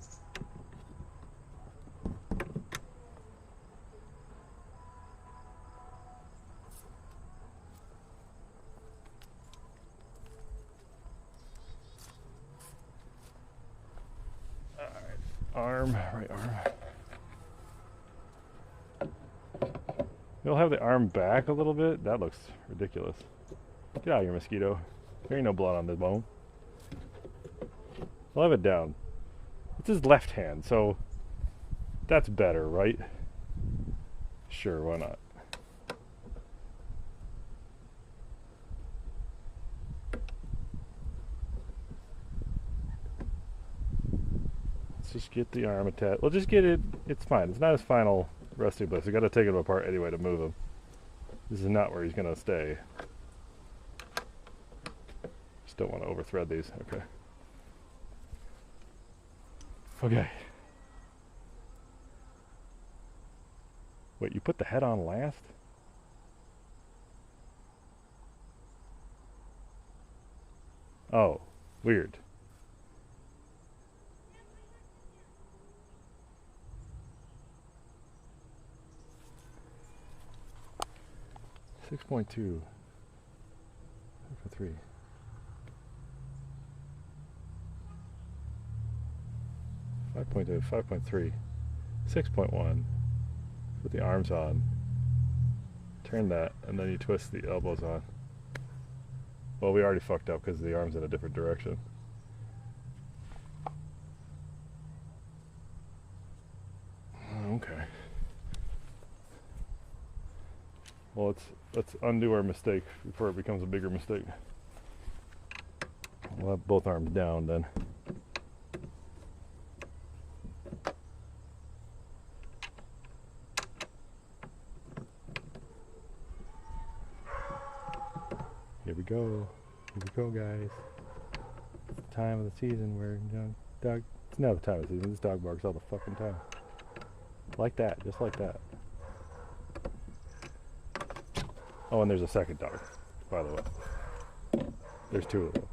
Arm, right arm. You'll have the arm back a little bit. That looks ridiculous. Get out of here, mosquito. There ain't no blood on the bone. I'll have it down. It's his left hand, so that's better, right? Sure, why not? Let's just get the arm attached. We'll just get it. It's fine. It's not his final resting place. We got to take him apart anyway to move him. This is not where he's gonna stay. Just don't want to overthread these. Okay. Okay. Wait, you put the head on last? Oh, weird. Six 6.2 for 3. 5.2, 5.3, 6.1. Put the arms on. Turn that, and then you twist the elbows on. Well, we already fucked up because the arm's in a different direction. Okay. Well, let's undo our mistake before it becomes a bigger mistake. We'll have both arms down then. Here we go. Here we go, guys. It's the time of the season where dog. It's not the time of the season. This dog barks all the fucking time. Like that, just like that. Oh, and there's a second dog, by the way. There's 2 of them.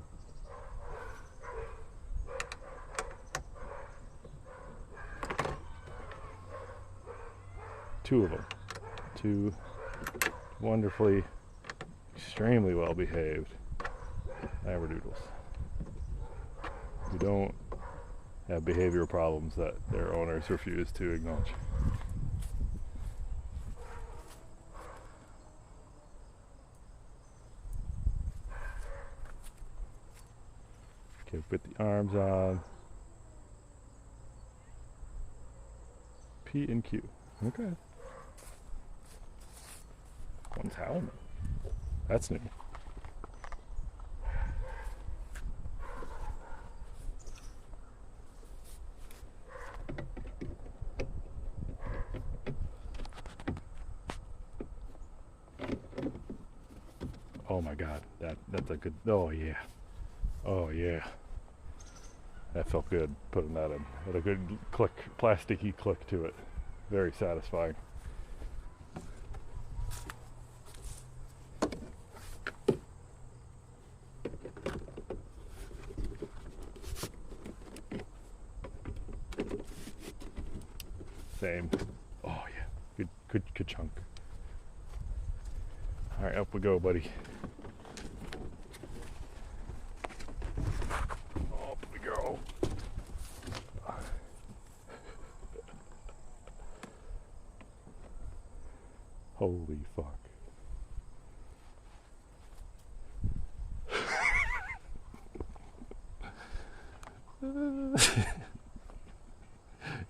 Two of them. 2 wonderfully, extremely well behaved Labradoodles. Who don't have behavioral problems that their owners refuse to acknowledge. Okay, put the arms on. P and Q. Okay. One's howling. That's new. Oh my god, that's a good. Oh yeah. Oh yeah. That felt good putting that in. Had a good click, plasticky click to it. Very satisfying. Same. Oh yeah. Good chunk. Alright, up we go, buddy. Up we go. Holy fuck.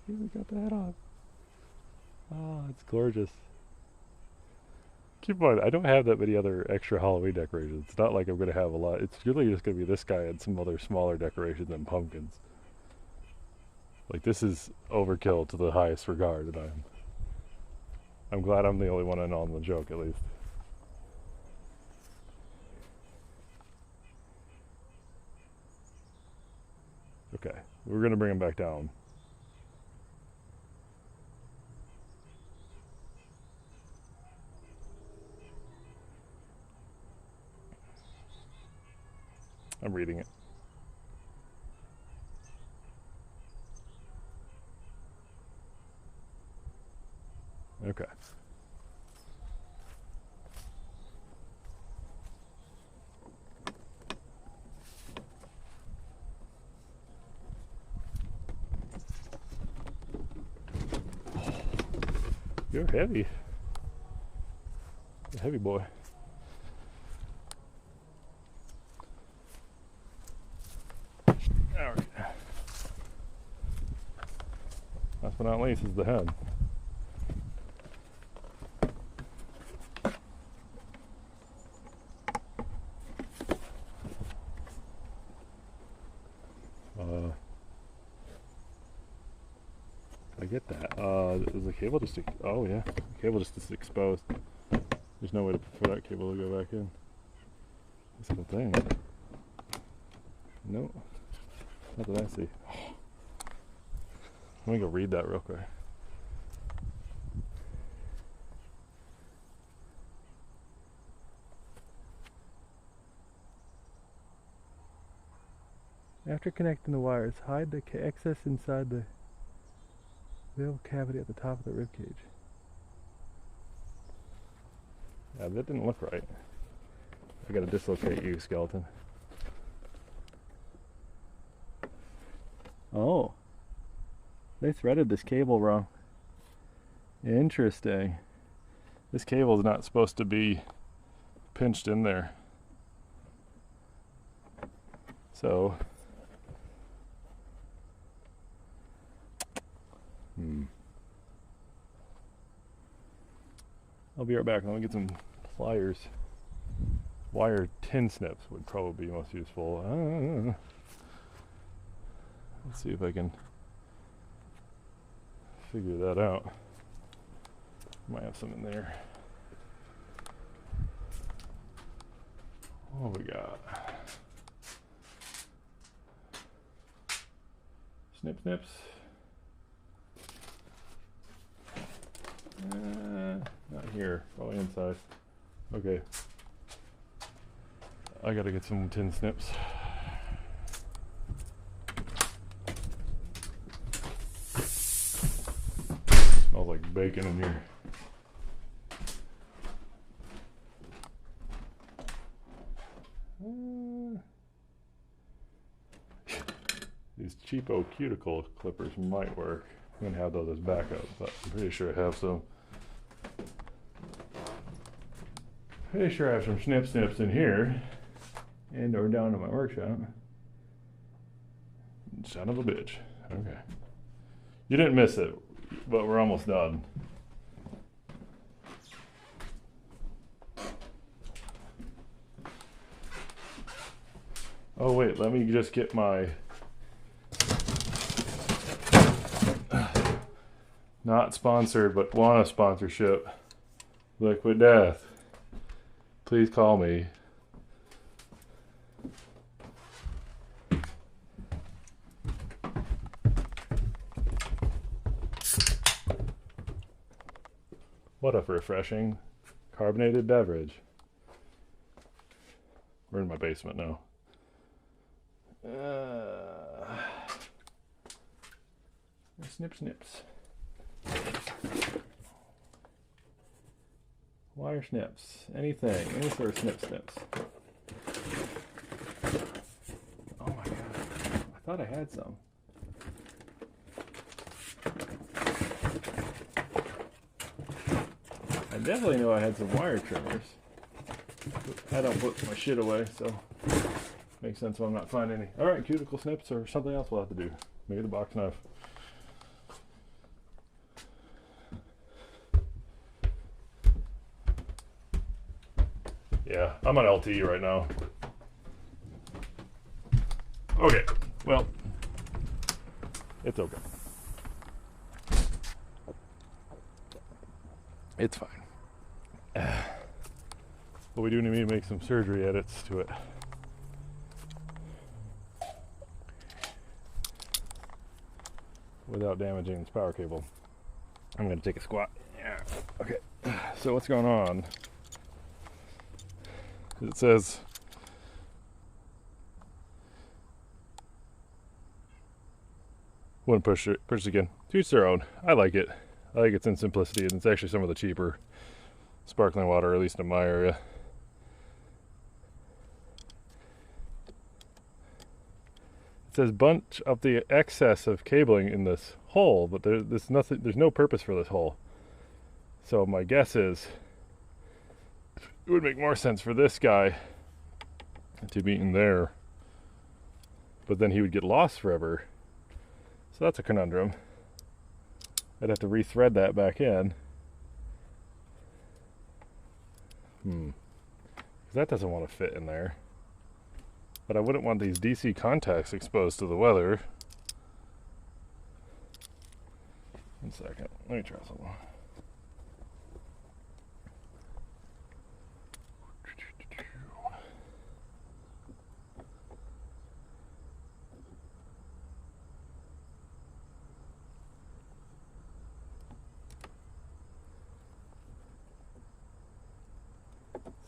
We got the head on. Oh, it's gorgeous. Keep in mind, I don't have that many other extra Halloween decorations. It's not like I'm going to have a lot. It's really just going to be this guy and some other smaller decorations and pumpkins. Like, this is overkill to the highest regard, and I'm glad I'm the only one in on the joke, at least. Okay, we're going to bring him back down. I'm reading it. Okay. You're heavy. You're a heavy boy. Alright. Last but not least is the head. cable just, oh yeah, the cable just is exposed. There's no way for that cable to go back in. This whole thing. Nope. Not that I see. Let me go read that real quick. After connecting the wires, hide the excess inside the valve cavity at the top of the rib cage. Yeah, that didn't look right. I gotta dislocate you, skeleton. Oh. They threaded this cable wrong. Interesting. This cable is not supposed to be pinched in there. So... I'll be right back. Let me get some pliers. Wire tin snips would probably be most useful. Let's see if I can figure that out. Might have some in there. What do we got? Snips. Not here, probably inside. Okay. I gotta get some tin snips. Smells like bacon in here. These cheapo cuticle clippers might work. I'm gonna have those as backup, but I'm pretty sure I have some. Pretty sure I have some snips in here, and or down in my workshop. Son of a bitch. Okay. You didn't miss it, but we're almost done. Oh wait, let me just get my not sponsored, but want a sponsorship. Liquid Death. Please call me. What a refreshing carbonated beverage. We're in my basement now. Snips. Wire snips. Anything. Any sort of snips. Oh my god. I thought I had some. I definitely knew I had some wire trimmers. I don't put my shit away, so makes sense why I'm not finding any. Alright, cuticle snips or something else we'll have to do. Maybe the box knife. Yeah, I'm on LTE right now. Okay, well, it's okay. It's fine. But we do need to make some surgery edits to it. Without damaging this power cable. I'm going to take a squat. Yeah. Okay, so what's going on? It says wouldn't push it again. To each their own. I like it. I like its in simplicity, and it's actually some of the cheaper sparkling water, at least in my area. It says bunch up the excess of cabling in this hole, but there's no purpose for this hole. So my guess is it would make more sense for this guy to be in there, but then he would get lost forever. So that's a conundrum. I'd have to rethread that back in. Because that doesn't want to fit in there. But I wouldn't want these DC contacts exposed to the weather. 1 second. Let me try something.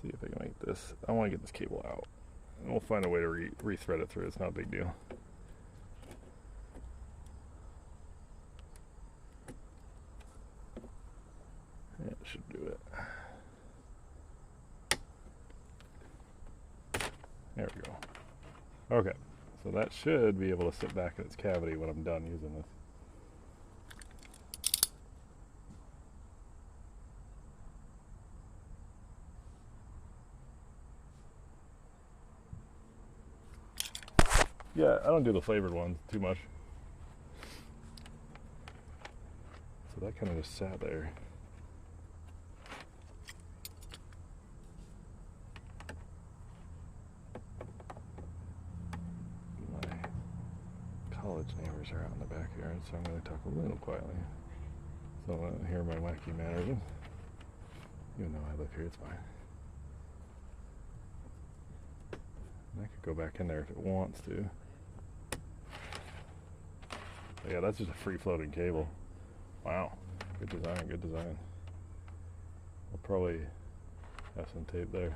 See if I can make this. I want to get this cable out. And we'll find a way to re-thread it through. It's not a big deal. That should do it. There we go. Okay, so that should be able to sit back in its cavity when I'm done using this. Yeah, I don't do the flavored ones too much. So that kind of just sat there. My college neighbors are out in the backyard, so I'm going to talk a little quietly. So I don't hear my wacky mannerisms. Even though I live here, it's fine. I could go back in there if it wants to. But yeah, that's just a free-floating cable. Wow, good design, good design. I'll probably have some tape there.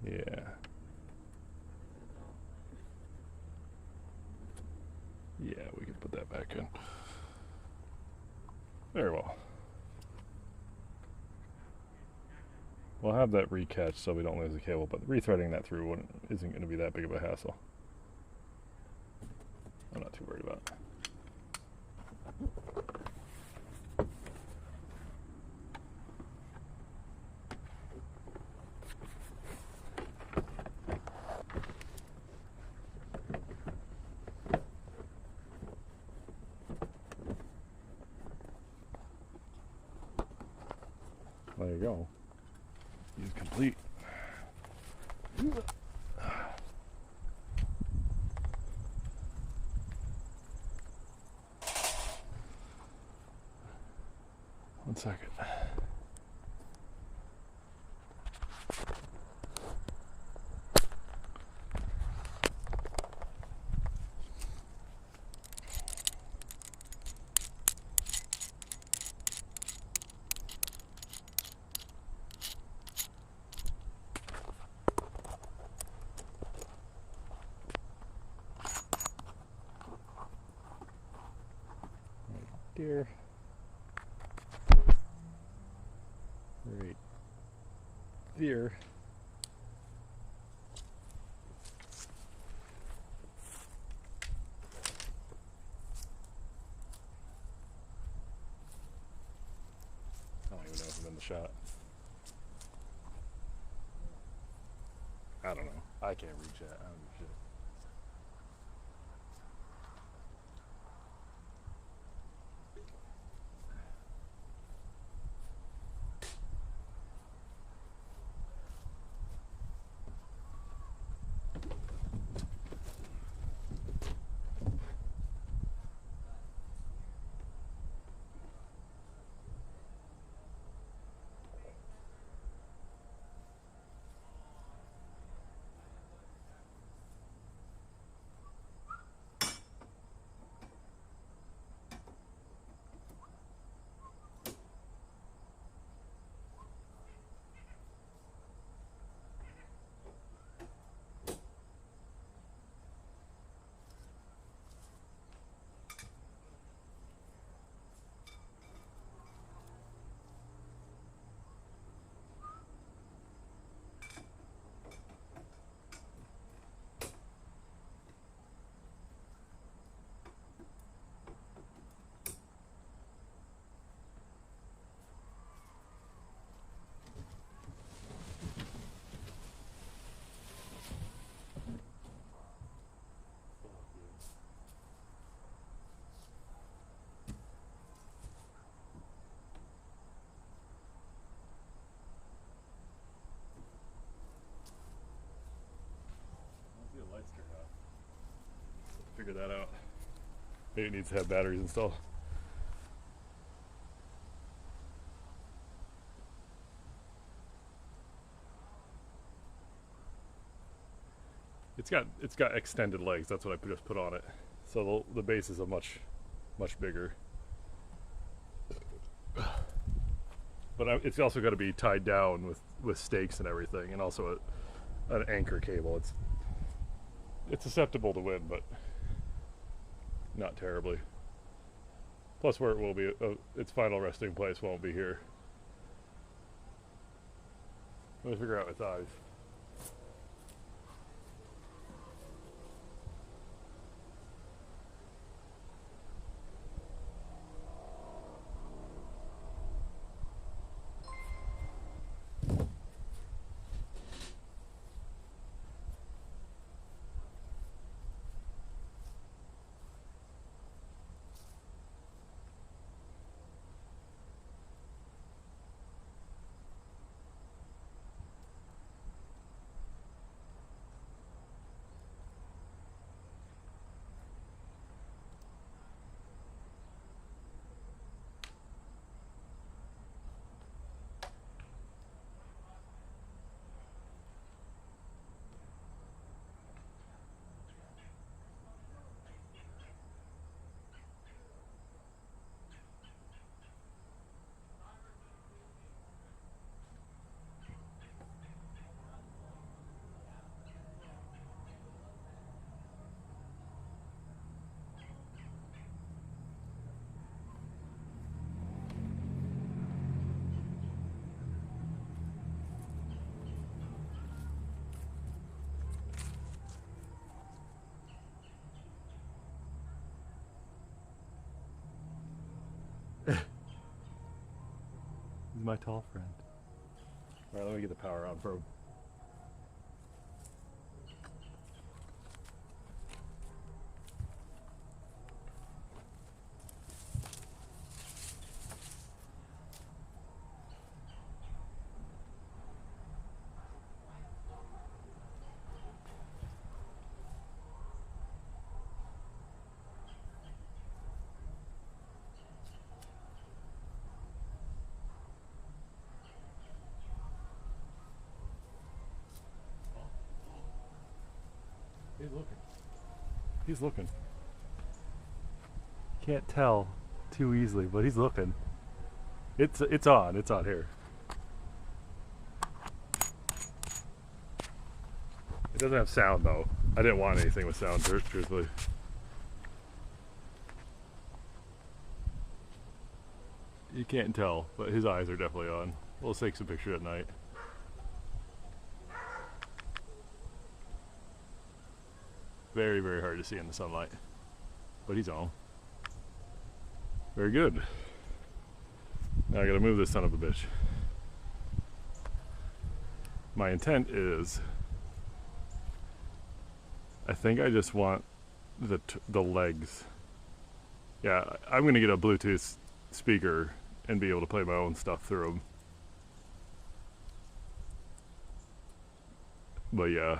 Yeah. Yeah, we can put that back in. Very well. We'll have that recatch so we don't lose the cable, but rethreading that through isn't going to be that big of a hassle. I'm not too worried about it. There you go. He's complete. One second. Dear. Right there. I don't even know if I'm in the shot. I don't know. I can't reach that. I don't give a shit. figure that out. Maybe it needs to have batteries installed. It's got extended legs. That's what I just put on it. So the base is a much bigger. But it's also got to be tied down with stakes and everything, and also an anchor cable. It's susceptible to wind, but not terribly. Plus, where it will be, its final resting place won't be here. Let me figure out its eyes. He's my tall friend. Alright, let me get the power on for him. He's looking. He's looking. Can't tell too easily, but he's looking. It's on. It's on here. It doesn't have sound though. I didn't want anything with sound, truthfully. You can't tell, but his eyes are definitely on. We'll take some pictures at night. Very, very hard to see in the sunlight. But he's on. Very good. Now I gotta move this son of a bitch. My intent is, I think I just want the legs. Yeah, I'm gonna get a Bluetooth speaker and be able to play my own stuff through them. But yeah.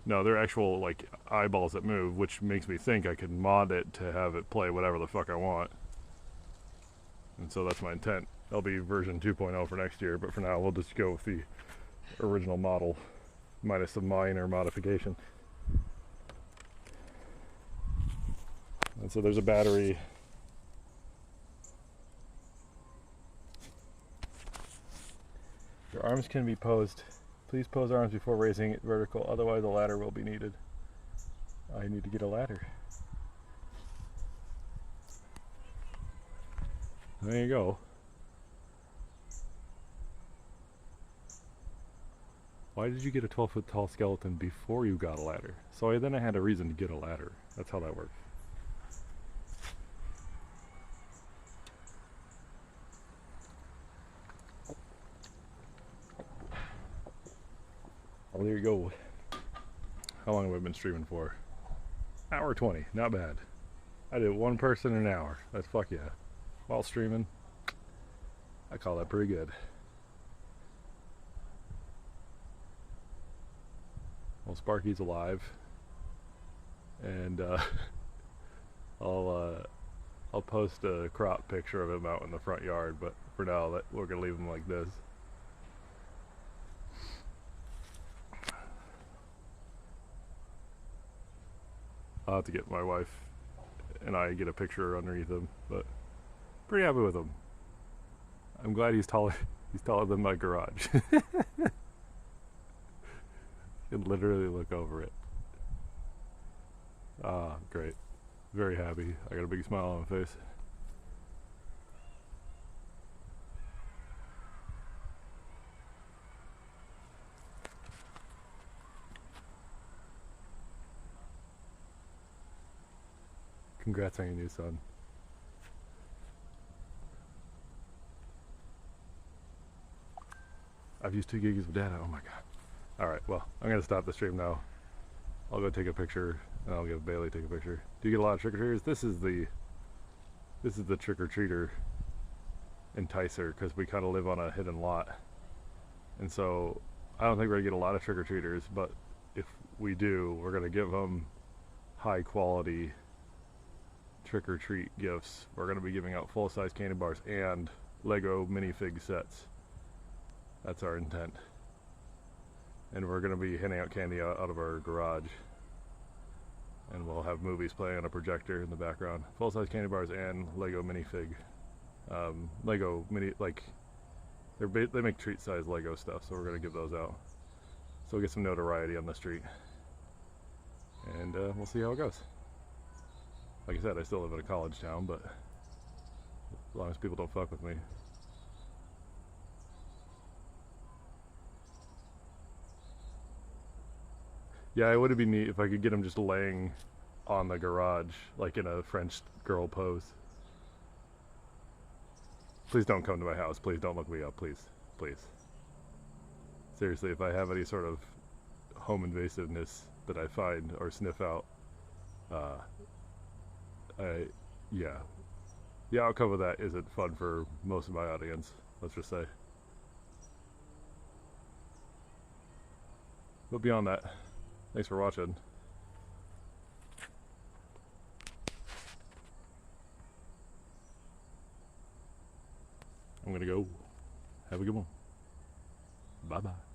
No, they're actual like eyeballs that move, which makes me think I could mod it to have it play whatever the fuck I want. And so that's my intent. That'll be version 2.0 for next year, but for now we'll just go with the original model minus some minor modification. And so there's a battery. Your arms can be posed. Please pose arms before raising it vertical, otherwise a ladder will be needed. I need to get a ladder. There you go. Why did you get a 12-foot tall skeleton before you got a ladder? So then I had a reason to get a ladder. That's how that works. Well, there you go. How long have I been streaming for? Hour 20, not bad. I did one person an hour. That's fuck yeah. While streaming, I call that pretty good. Well, Sparky's alive. and I'll post a crop picture of him out in the front yard. But for now, we're gonna leave him like this. I'll have to get my wife and I get a picture underneath him, but pretty happy with him. I'm glad he's taller. He's taller than my garage. You can literally look over it. Ah, great. Very happy. I got a big smile on my face. Congrats on your new son. I've used 2 gigs of data. Oh my god. Alright, well, I'm gonna stop the stream now. I'll go take a picture and I'll give Bailey take a picture. Do you get a lot of trick-or-treaters? This is the trick-or-treater enticer, because we kind of live on a hidden lot. And so I don't think we're gonna get a lot of trick-or-treaters, but if we do, we're gonna give them high quality trick-or-treat gifts. We're gonna be giving out full-size candy bars and Lego minifig sets. That's our intent. And we're gonna be handing out candy out of our garage. And we'll have movies playing on a projector in the background. Full-size candy bars and Lego minifig. Lego mini, like, they make treat-sized Lego stuff, so we're gonna give those out. So we'll get some notoriety on the street. And we'll see how it goes. Like I said, I still live in a college town, but as long as people don't fuck with me. Yeah, it would be neat if I could get him just laying on the garage, like in a French girl pose. Please don't come to my house. Please don't look me up. Please. Please. Seriously, if I have any sort of home invasiveness that I find or sniff out, yeah. The outcome of that isn't fun for most of my audience, let's just say. But beyond that, thanks for watching. I'm gonna go. Have a good one. Bye-bye.